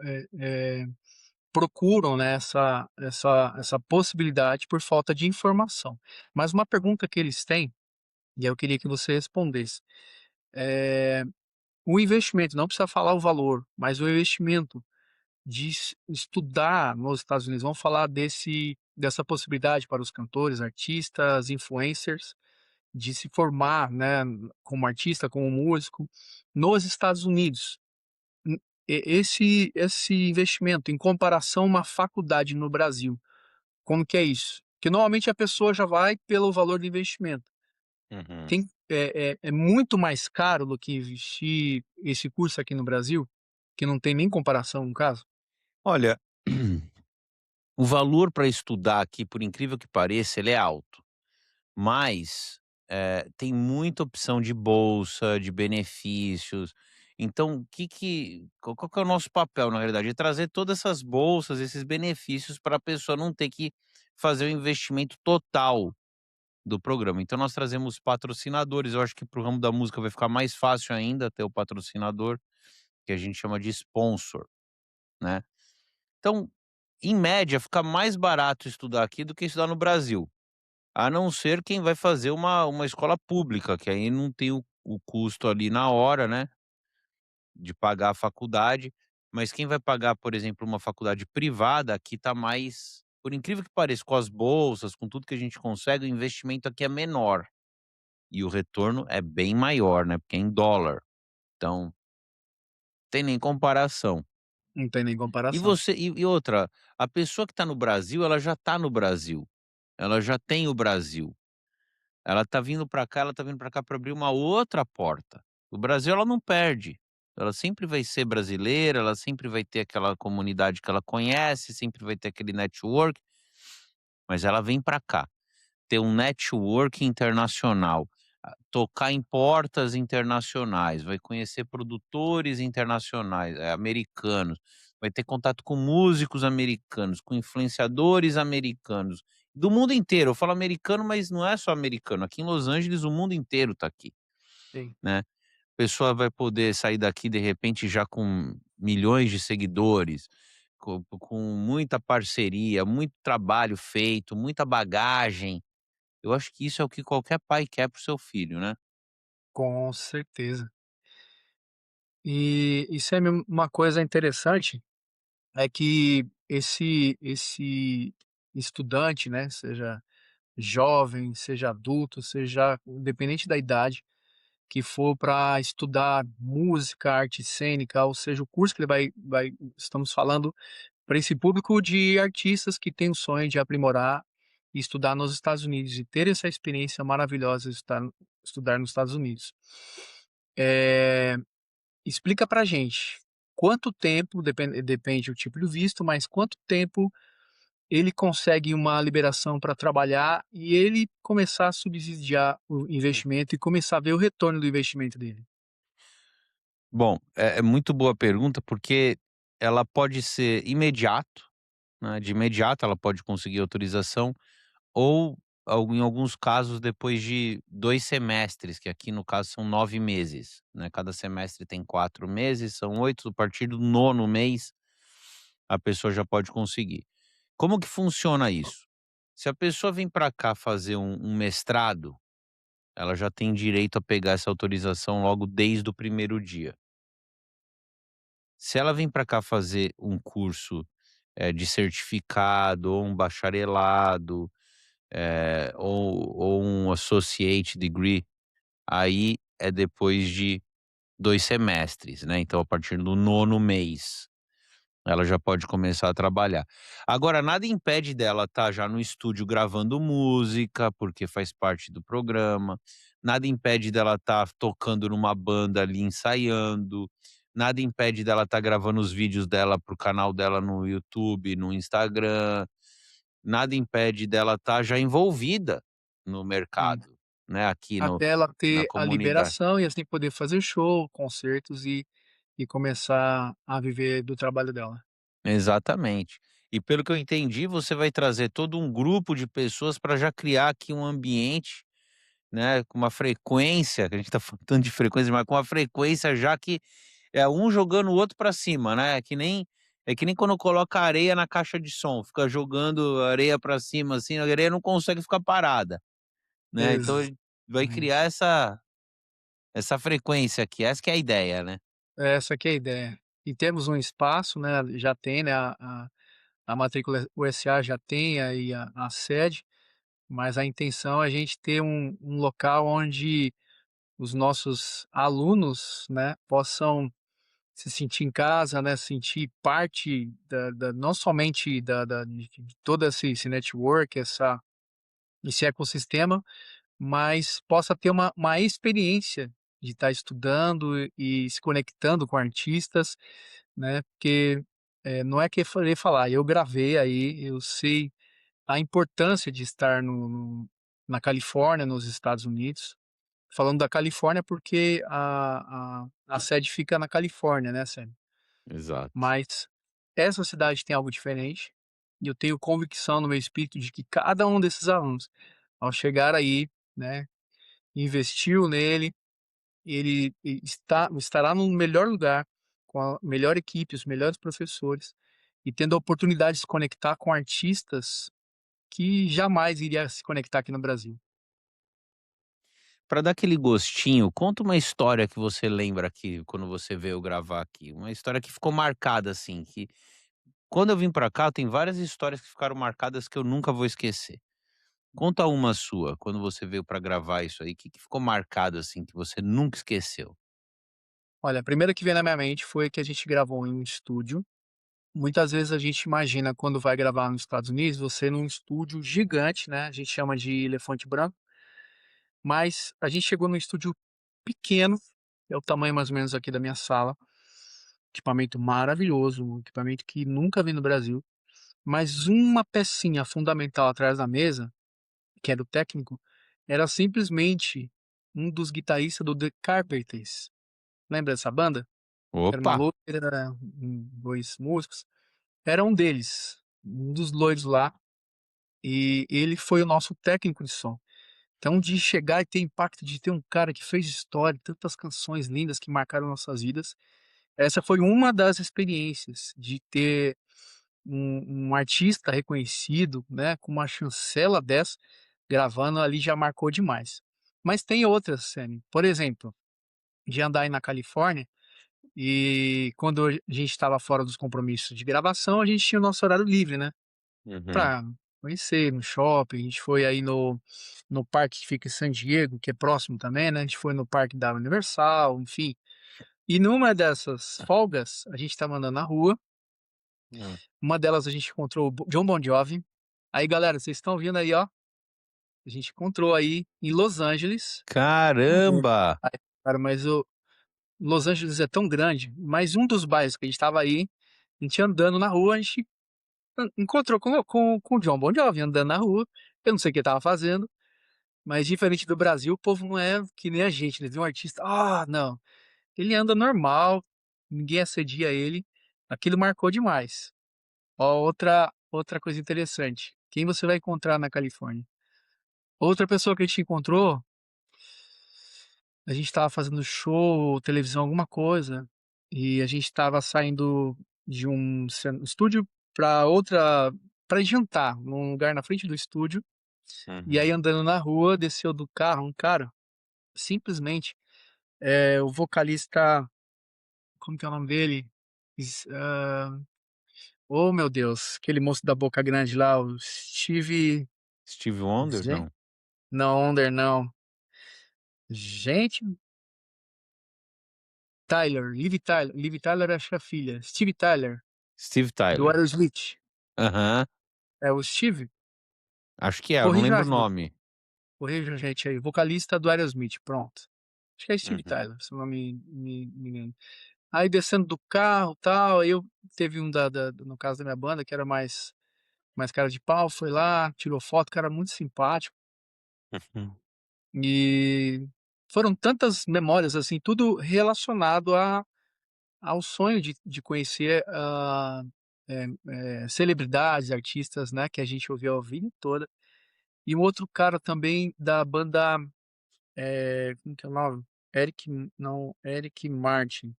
procuram, né, essa possibilidade por falta de informação. Mas uma pergunta que eles têm, e eu queria que você respondesse, eh, o investimento, não precisa falar o valor, mas o investimento de estudar nos Estados Unidos, vamos falar dessa possibilidade para os cantores, artistas, influencers, de se formar, né, como artista, como músico, nos Estados Unidos. Esse investimento em comparação a uma faculdade no Brasil, como que é isso? Que normalmente a pessoa já vai pelo valor do investimento. Uhum. É muito mais caro do que investir esse curso aqui no Brasil, que não tem nem comparação no caso? Olha, o valor para estudar aqui, por incrível que pareça, ele é alto. Mas, tem muita opção de bolsa, de benefícios. Então, o que que qual que é o nosso papel, na realidade? É trazer todas essas bolsas, esses benefícios para a pessoa não ter que fazer o investimento total do programa. Então nós trazemos patrocinadores, eu acho que para o ramo da música vai ficar mais fácil ainda ter o patrocinador, que a gente chama de sponsor, né. Então, em média, fica mais barato estudar aqui do que estudar no Brasil. A não ser quem vai fazer uma escola pública, que aí não tem o custo ali na hora, né, de pagar a faculdade, mas quem vai pagar, por exemplo, uma faculdade privada, aqui tá mais por incrível que pareça, com as bolsas, com tudo que a gente consegue, o investimento aqui é menor, e o retorno é bem maior, né, porque é em dólar, então, tem nem comparação. Não tem nem E comparação. você e outra, a pessoa que tá no Brasil, ela já tá no Brasil, ela já tem o Brasil. Ela tá vindo pra cá, ela tá vindo pra cá pra abrir uma outra porta. O Brasil ela não perde, ela sempre vai ser brasileira, ela sempre vai ter aquela comunidade que ela conhece, sempre vai ter aquele network, mas ela vem pra cá, ter um network internacional, tocar em portas internacionais, vai conhecer produtores internacionais, americanos, vai ter contato com músicos americanos, com influenciadores americanos, do mundo inteiro. Eu falo americano, mas não é só americano, aqui em Los Angeles o mundo inteiro tá aqui, Sim, né. A pessoa vai poder sair daqui de repente já com milhões de seguidores, com muita parceria, muito trabalho feito, muita bagagem. Eu acho que isso é o que qualquer pai quer para o seu filho, né. com certeza. E isso é uma coisa interessante, é que esse estudante, né, seja jovem, seja adulto, seja independente da idade, que for para estudar música, arte cênica, ou seja, o curso que ele vai estamos falando para esse público de artistas que têm o sonho de aprimorar e estudar nos Estados Unidos e ter essa experiência maravilhosa de estudar nos Estados Unidos. Eh, Explica pra gente, quanto tempo, depende do tipo do visto, mas quanto tempo ele consegue uma liberação para trabalhar e ele começar a subsidiar o investimento e começar a ver o retorno do investimento dele? Bom, é muito boa pergunta, porque ela pode ser imediato, né, de imediato ela pode conseguir autorização, ou em alguns casos depois de 2 semestres, que aqui no caso são 9 meses, né, cada semestre tem 4 meses, são 8, a partir do nono mês, a pessoa já pode conseguir. Como que funciona isso? Se a pessoa vem para cá fazer um mestrado, ela já tem direito a pegar essa autorização logo desde o primeiro dia. Se ela vem para cá fazer um curso, de certificado ou um bacharelado, ou um associate degree, aí é depois de 2 semestres, né, então a partir do nono mês. Ela já pode começar a trabalhar. Agora nada impede dela estar já no estúdio gravando música, porque faz parte do programa, nada impede dela estar tocando numa banda ali ensaiando, nada impede dela estar gravando os vídeos dela para o canal dela no YouTube, no Instagram, nada impede dela estar já envolvida no Sim. mercado, né, aqui no Até ela na ter a comunidade. liberação e, assim, poder fazer show, concertos e começar a viver do trabalho dela. Exatamente. E pelo que eu entendi, você vai trazer todo um grupo de pessoas para já criar aqui um ambiente, né, com uma frequência, que a gente tá falando de frequência, mas com uma frequência já que é um jogando o outro para cima, né, é que nem quando coloca areia na caixa de som, fica jogando areia para cima, assim, a areia não consegue ficar parada, né, então vai criar Exatamente. essa frequência aqui, essa que é a ideia, né. Essa que é a ideia. E temos um espaço, né, já tem, né, a matrícula USA já tem aí a sede, mas a intenção é a gente ter um local onde os nossos alunos, né, possam se sentir em casa, né, sentir parte da não somente de todo esse network, esse ecossistema, mas possa ter uma experiência de estar estudando e se conectando com artistas, né, porque, não é que falei falar, eu gravei aí, eu sei a importância de estar na Califórnia, nos Estados Unidos. Falando da Califórnia, porque a sede fica na Califórnia, né, sede. Exato. Mas essa cidade tem algo diferente, e eu tenho convicção no meu espírito de que cada um desses alunos, ao chegar aí, né, investiu nele, ele estará no melhor lugar, com a melhor equipe, os melhores professores, e tendo a oportunidade de se conectar com artistas que jamais iria se conectar aqui no Brasil. Pra dar aquele gostinho, conta uma história que você lembra aqui, quando você veio gravar aqui, uma história que ficou marcada, assim, que quando eu vim pra cá, tem várias histórias que ficaram marcadas que eu nunca vou esquecer. Conta uma sua, quando você veio pra gravar isso aí, que ficou marcado, assim, que você nunca esqueceu? Olha, a primeira que veio na minha mente foi que a gente gravou em um estúdio. Muitas vezes a gente imagina quando vai gravar nos Estados Unidos, você num estúdio gigante, né, a gente chama de elefante branco, mas a gente chegou num estúdio pequeno, é o tamanho mais ou menos aqui da minha sala, equipamento maravilhoso, um equipamento que nunca vi no Brasil, mas uma pecinha fundamental atrás da mesa, que era o técnico, era simplesmente um dos guitarristas do The Carpenters. Lembra dessa banda? Era uma Opa! loira, 2 músicos, era um deles, um dos loiros lá. E ele foi o nosso técnico de som. Então, de chegar e ter impacto, de ter um cara que fez história, tantas canções lindas que marcaram nossas vidas, essa foi uma das experiências de ter um artista reconhecido, né, com uma chancela dessa, gravando ali já marcou demais. Mas tem outras, Sami, por exemplo, de andar aí na Califórnia e quando a gente estava fora dos compromissos de gravação, a gente tinha o nosso horário livre, né? Uhum. Pra conhecer no shopping, a gente foi aí no parque que fica em San Diego, que é próximo também, né, a gente foi no parque da Universal, enfim. E numa dessas folgas, a gente estava andando na rua, Hã. uma delas a gente encontrou o John Bon Jovi. Aí galera, vocês estão vendo aí, ó, a gente encontrou aí em Los Angeles, Caramba! aí, cara, mas o Los Angeles é tão grande, mas um dos bairros que a gente estava aí, a gente andando na rua, a gente encontrou com o John Bon Jovi andando na rua, eu não sei o que ele estava fazendo. Mas diferente do Brasil, o povo não é que nem a gente, né, vê um artista, não, ele anda normal, ninguém assedia ele, aquilo marcou demais. Ó, outra coisa interessante, quem você vai encontrar na Califórnia? Outra pessoa que a gente encontrou, a gente estava fazendo show, televisão, alguma coisa, e a gente estava saindo de um estúdio para outra pra jantar, num lugar na frente do estúdio, e Uhum. aí andando na rua, desceu do carro um cara, simplesmente, o vocalista, como que é o nome dele? Oh meu Deus, aquele moço da boca grande lá, o Steve, Steve Wonder? gen Não. não, Wonder não. Gente, Liv Tyler acho que é a filha, Steve Tyler, Steve do Tyler. Aerosmith. Aham. É o Steve? Acho que é, eu não Corrija lembro o a gente, nome. corrija a gente aí, vocalista do Aerosmith, pronto. Acho que é Steve Uhum. Tyler, se eu não me engano. Aí descendo do carro, tal, aí eu teve um no caso da minha banda que era mais cara de pau, foi lá, tirou foto, cara muito simpático. Uhum. E foram tantas memórias, assim, tudo relacionado ao sonho de conhecer, celebridades, artistas, né, que a gente ouviu a vida toda. E um outro cara também da banda, como que é o nome? Eric Martin,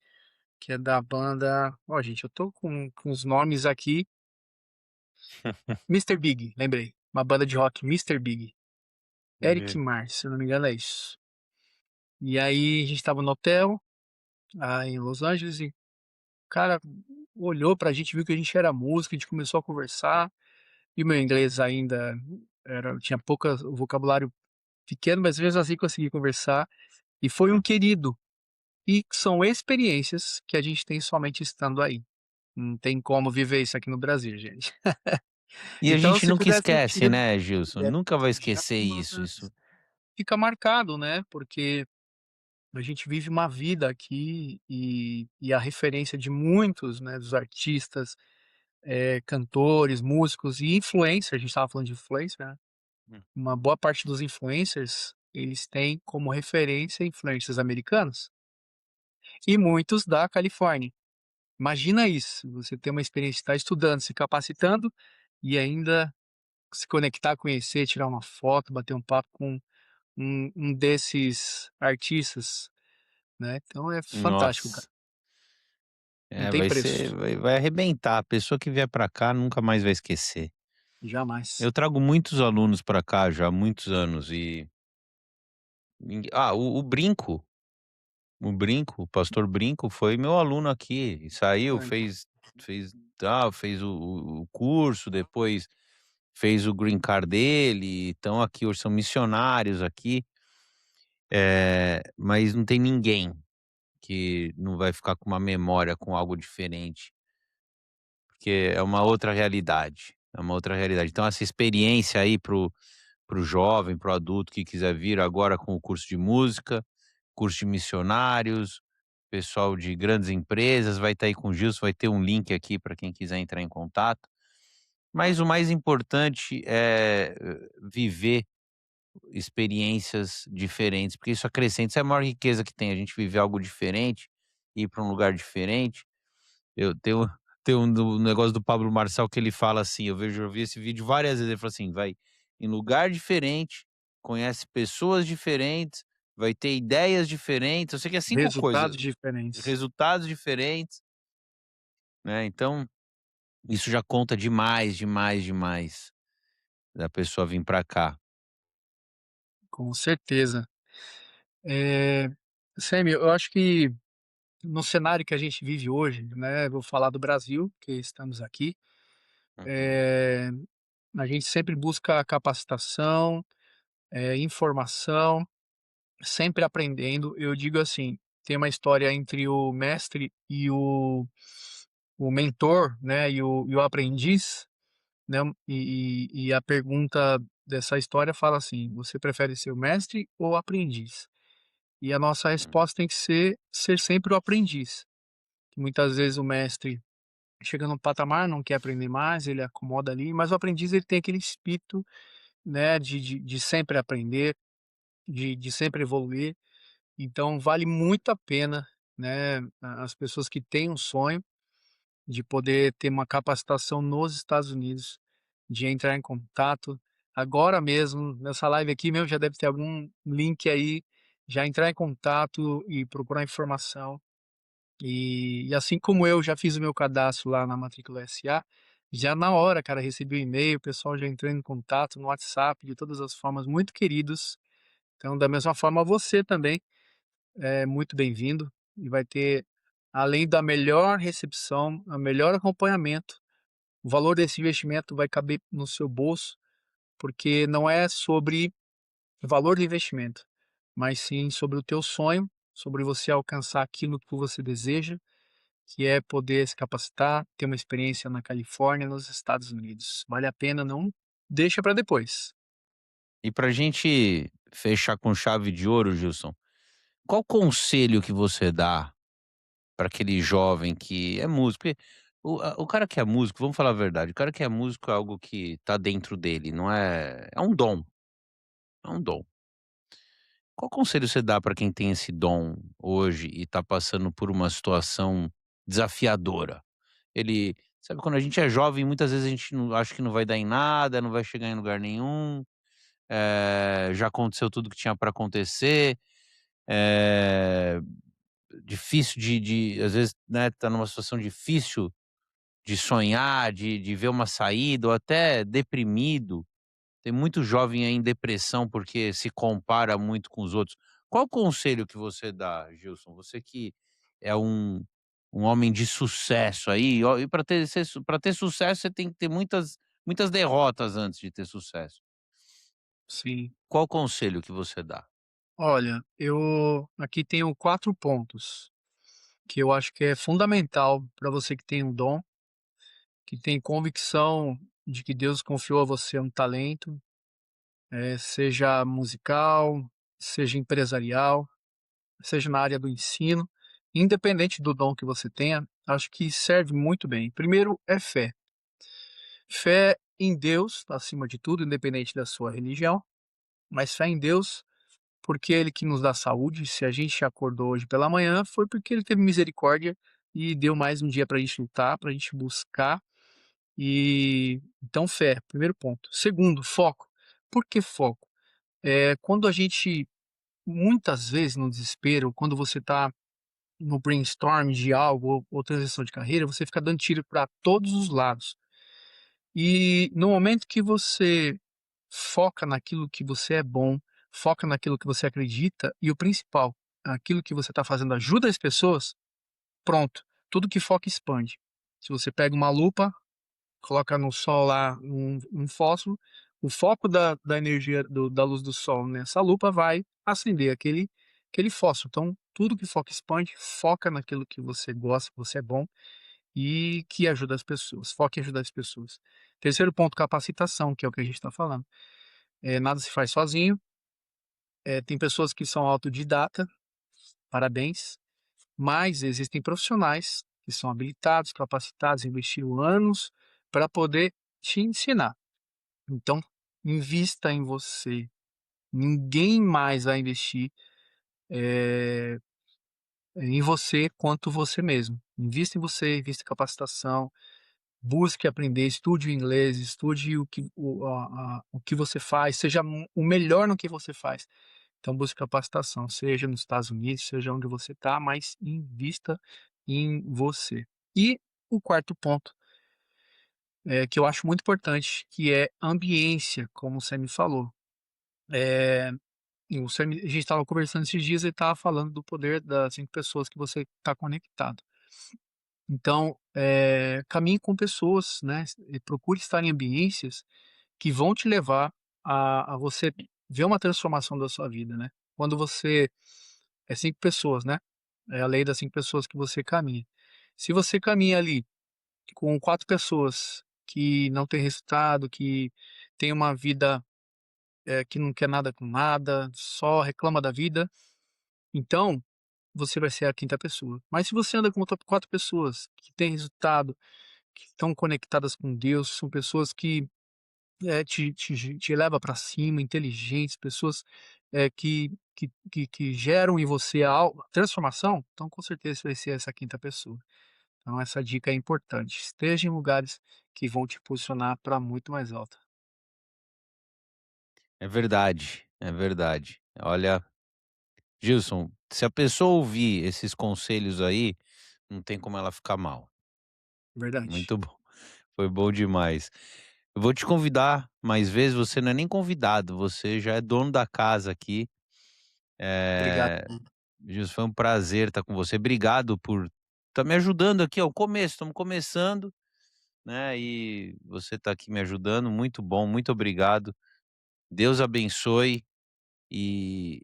que é da banda, ó gente, eu tô com os nomes aqui. Mister Big, lembrei, uma banda de rock, Mister Big. Eric Entendi. Martin, se eu não me engano é isso. E aí a gente estava no hotel, em Los Angeles, e o cara olhou pra gente, viu que a gente era músico, a gente começou a conversar, e o meu inglês ainda tinha pouca, o vocabulário pequeno, mas mesmo assim consegui conversar, e foi um Hum. querido. E são experiências que a gente tem somente estando aí. Não tem como viver isso aqui no Brasil, gente. E a Então, gente se nunca pudesse um esquece, tiro, né, Gilson? Nunca vai esquecer isso. jamais Isso. fica marcado, né? Porque a gente vive uma vida aqui e a referência de muitos, né, dos artistas, cantores, músicos e influencers, a gente estava falando de influencer, né? Hum. Uma boa parte dos influencers, eles têm como referência influencers americanos e muitos da Califórnia. Imagina isso, você ter uma experiência de estar estudando, se capacitando e ainda se conectar, conhecer, tirar uma foto, bater um papo com um desses artistas, né? Então é fantástico, cara. Nossa. Não É, tem vai ser, preço, vai arrebentar. A pessoa que vier pra cá nunca mais vai esquecer. jamais. Eu trago muitos alunos pra cá já há muitos anos e o pastor Brinco foi meu aluno aqui, e saiu, Olha, fez o curso, depois fez o green card dele, estão aqui hoje, são missionários aqui, mas não tem ninguém que não vai ficar com uma memória com algo diferente, porque é uma outra realidade, é uma outra realidade. Então essa experiência aí para o jovem, para o adulto que quiser vir agora com o curso de música, curso de missionários, pessoal de grandes empresas, vai estar aí com o Gilson, vai ter um link aqui para quem quiser entrar em contato. Mas o mais importante é viver experiências diferentes, porque isso acrescenta, isso é a maior riqueza que tem, a gente viver algo diferente, ir para um lugar diferente. Eu tenho um do negócio do Pablo Marçal que ele fala assim, eu vi esse vídeo várias vezes, ele fala assim: "Vai em lugar diferente, conhece pessoas diferentes, vai ter ideias diferentes", eu sei que é 5 coisas, resultados diferentes, resultados diferentes, né, então isso já conta demais, demais, demais, da pessoa vir pra cá. com certeza. Eh, Semi, eu acho que no cenário que a gente vive hoje, né, vou falar do Brasil, que estamos aqui, Uhum, eh, a gente sempre busca capacitação, informação, sempre aprendendo. Eu digo assim, tem uma história entre o mestre e o mentor, né, e o aprendiz, né, e a pergunta dessa história fala assim: "Você prefere ser o mestre ou o aprendiz?". E a nossa hum, resposta tem que ser sempre o aprendiz. Que muitas vezes o mestre chega num patamar, não quer aprender mais, ele acomoda ali, mas o aprendiz ele tem aquele espírito, né, de sempre aprender, de sempre evoluir. Então vale muito a pena, né, as pessoas que têm um sonho de poder ter uma capacitação nos Estados Unidos, de entrar em contato agora mesmo, nessa live aqui mesmo já deve ter algum link aí, já entrar em contato e procurar informação. E assim como eu já fiz o meu cadastro lá na Matrícula SA, Já na hora, cara, recebi o e-mail, o pessoal já entrou em contato no WhatsApp de todas as formas, muito queridos. Então, da mesma forma, você também é muito bem-vindo e vai ter, além da melhor recepção, a melhor acompanhamento, o valor desse investimento vai caber no seu bolso, porque não é sobre o valor do investimento, mas sim sobre o teu sonho, sobre você alcançar aquilo que você deseja, que é poder se capacitar, ter uma experiência na Califórnia, nos Estados Unidos. Vale a pena, não deixa para depois. E pra gente fechar com chave de ouro, Gilson, qual conselho que você dá para aquele jovem que é músico? Porque o cara que é músico, vamos falar a verdade, o cara que é músico é algo que tá dentro dele, não é, é um dom, é um dom. Qual conselho você dá para quem tem esse dom hoje e tá passando por uma situação desafiadora? Ele sabe, quando a gente é jovem, muitas vezes a gente não acha que não vai dar em nada, não vai chegar em lugar nenhum, já aconteceu tudo que tinha para acontecer, eh, difícil de às vezes, né, tá numa situação difícil de sonhar, de ver uma saída ou até deprimido. Tem muito jovem aí em depressão porque se compara muito com os outros. Qual o conselho que você dá, Gilson? Você que é um homem de sucesso aí, ó, e para ter sucesso você tem que ter muitas derrotas antes de ter sucesso. Sim. Qual o conselho que você dá? Olha, eu aqui tenho 4 pontos que eu acho que é fundamental para você que tem um dom, que tem convicção de que Deus confiou a você um talento, seja musical, seja empresarial, seja na área do ensino, independente do dom que você tenha, acho que serve muito bem. Primeiro é fé. Fé em Deus, acima de tudo, independente da sua religião, mas fé em Deus, porque é Ele que nos dá saúde. Se a gente acordou hoje pela manhã, foi porque Ele teve misericórdia e deu mais um dia para a gente lutar, para a gente buscar. E então, fé, primeiro ponto. Segundo, foco. Por que foco? Quando a gente, muitas vezes no desespero, quando você está no brainstorm de algo ou transição de carreira, você fica dando tiro para todos os lados. E no momento que você foca naquilo que você é bom, foca naquilo que você acredita e o principal, aquilo que você está fazendo ajuda as pessoas, pronto, tudo que foca expande. Se você pega uma lupa, coloca no sol lá um fósforo, o foco da energia da luz do sol nessa lupa vai acender aquele fósforo. Então, tudo que foca expande, foca naquilo que você gosta, que você é bom e que ajuda as pessoas. Foque em ajudar as pessoas. Terceiro ponto, capacitação, que é o que a gente está falando. Nada se faz sozinho. Tem pessoas que são autodidata, parabéns, mas existem profissionais que são habilitados, capacitados, investiram anos para poder te ensinar. Então, invista em você. Ninguém mais vai investir em você quanto você mesmo. Invista em você, invista em capacitação, busque aprender, estude o inglês, estude o que você faz, seja o melhor no que você faz. Então busque capacitação, seja nos Estados Unidos, seja onde você está, mas invista em você. E o quarto ponto, que eu acho muito importante, que é ambiência, como você me falou. Eh, a gente estava conversando esses dias e estava falando do poder das 5 pessoas que você está conectado. Então, caminhe com pessoas, né, e procure estar em ambiências que vão te levar a você ver uma transformação da sua vida, né. Quando você é 5 pessoas, né, é a lei das 5 pessoas que você caminha. Se você caminha ali com 4 pessoas que não têm resultado, que tem uma vida, que não quer nada com nada, só reclama da vida, então você vai ser a quinta pessoa. Mas se você anda com outra 4 pessoas que têm resultado, que estão conectadas com Deus, são pessoas que, te leva para cima, inteligentes, pessoas, que geram em você transformação, então com certeza você vai ser essa quinta pessoa. Então essa dica é importante, esteja em lugares que vão te posicionar para muito mais alto. É verdade, é verdade. Olha, Gilson, se a pessoa ouvir esses conselhos aí, não tem como ela ficar mal. Verdade. Muito bom. Foi bom demais. Eu vou te convidar mais vezes, você não é nem convidado, você já é dono da casa aqui. Obrigado. Eh, Gilson, foi um prazer estar com você. Obrigado por estar me ajudando aqui, ao começo, estamos começando, né, e você está aqui me ajudando, muito bom, muito obrigado. Deus abençoe e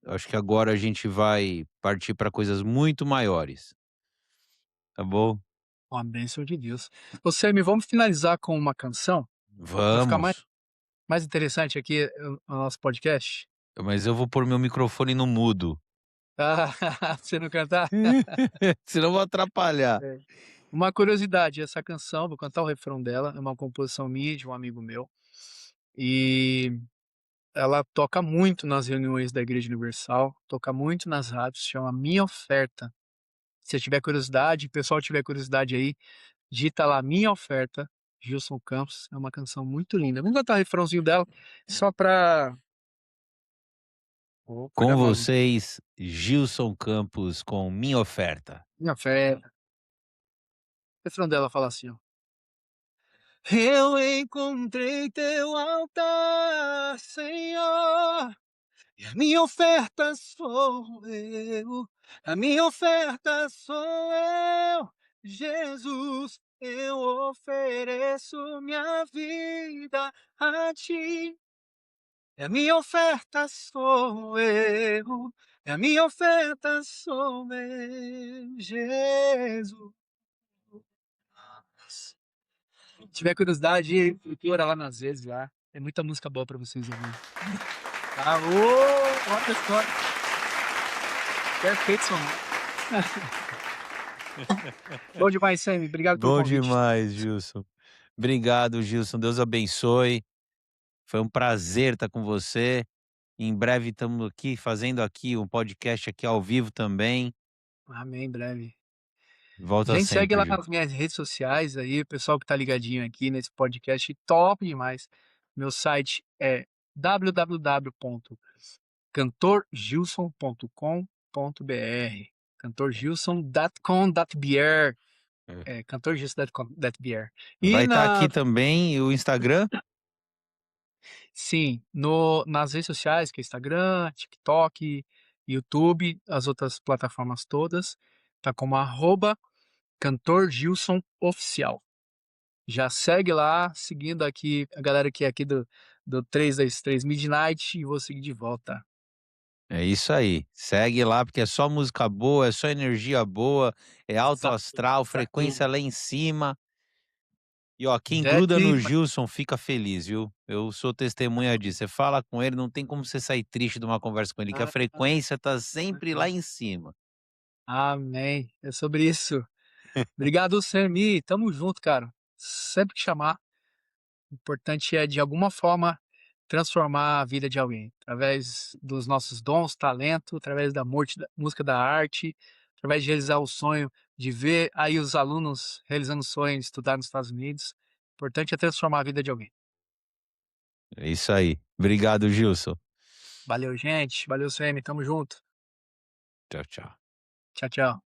acho que agora a gente vai partir para coisas muito maiores, tá bom? Uma bênção de Deus. Ô Semi, vamos finalizar com uma canção, para ficar mais Vamos, mais interessante aqui o nosso podcast? mas eu vou pôr meu microfone no mudo, Ah, pra você não cantar? senão eu vou atrapalhar. É. Uma curiosidade, essa canção, vou cantar o refrão dela, é uma composição minha e de um amigo meu, e ela toca muito nas reuniões da Igreja Universal, toca muito nas rádios, chama Minha Oferta. Se você tiver curiosidade, o pessoal tiver curiosidade aí, digita lá Minha Oferta, Gilson Campos, é uma canção muito linda. Vamos cantar o refrãozinho dela, só pra... Opa, Com gravando. vocês, Gilson Campos com Minha Oferta. Minha Oferta. O refrão dela fala assim, ó. Eu encontrei teu altar, Senhor, e a minha oferta sou eu, a minha oferta sou eu, Jesus, eu ofereço minha vida a ti. E a minha oferta sou eu, e a minha oferta sou eu, Jesus. Se tiver curiosidade, procura lá nas vezes lá. Tem muita música boa pra vocês ouvirem. Aô, olha só. Perfeito, som. Bom demais, Sammy. Obrigado pelo Bom convite. demais, Gilson. Obrigado, Gilson. Deus abençoe. Foi um prazer estar com você. Em breve estamos aqui fazendo aqui um podcast aqui ao vivo também. Amém, em breve. Volta Gente, segue sempre, lá Gil. nas minhas redes sociais aí, o pessoal que tá ligadinho aqui nesse podcast, top demais. Meu site é www.cantorgilson.com.br cantorgilson.com.br É. cantorgilson.com.br Vai E estar na aqui também o Instagram. sim, no nas redes sociais, que é Instagram, TikTok, YouTube, as outras plataformas todas, tá como @Cantor Gilson Oficial. Já segue lá, seguindo aqui a galera que é aqui do 3 das 3 Midnight e vou seguir de volta. É isso aí. Segue lá, porque é só música boa, é só energia boa, é alto Exato, astral, frequência exato. lá em cima. E ó, quem gruda Desce no Gilson fica feliz, viu? Eu sou testemunha disso. Você fala com ele, não tem como você sair triste de uma conversa com ele, que a ah, frequência tá sempre lá em cima. amém. É sobre isso. Obrigado, Sermi. Tamo junto, cara. Sempre que chamar. O importante é, de alguma forma, transformar a vida de alguém, através dos nossos dons, talento, através da música, da arte, através de realizar o sonho de ver aí os alunos realizando o sonho de estudar nos Estados Unidos. O importante é transformar a vida de alguém. É isso aí. Obrigado, Gilson. Valeu, gente. Valeu, CM. Tamo junto. Tchau, tchau. Tchau, tchau.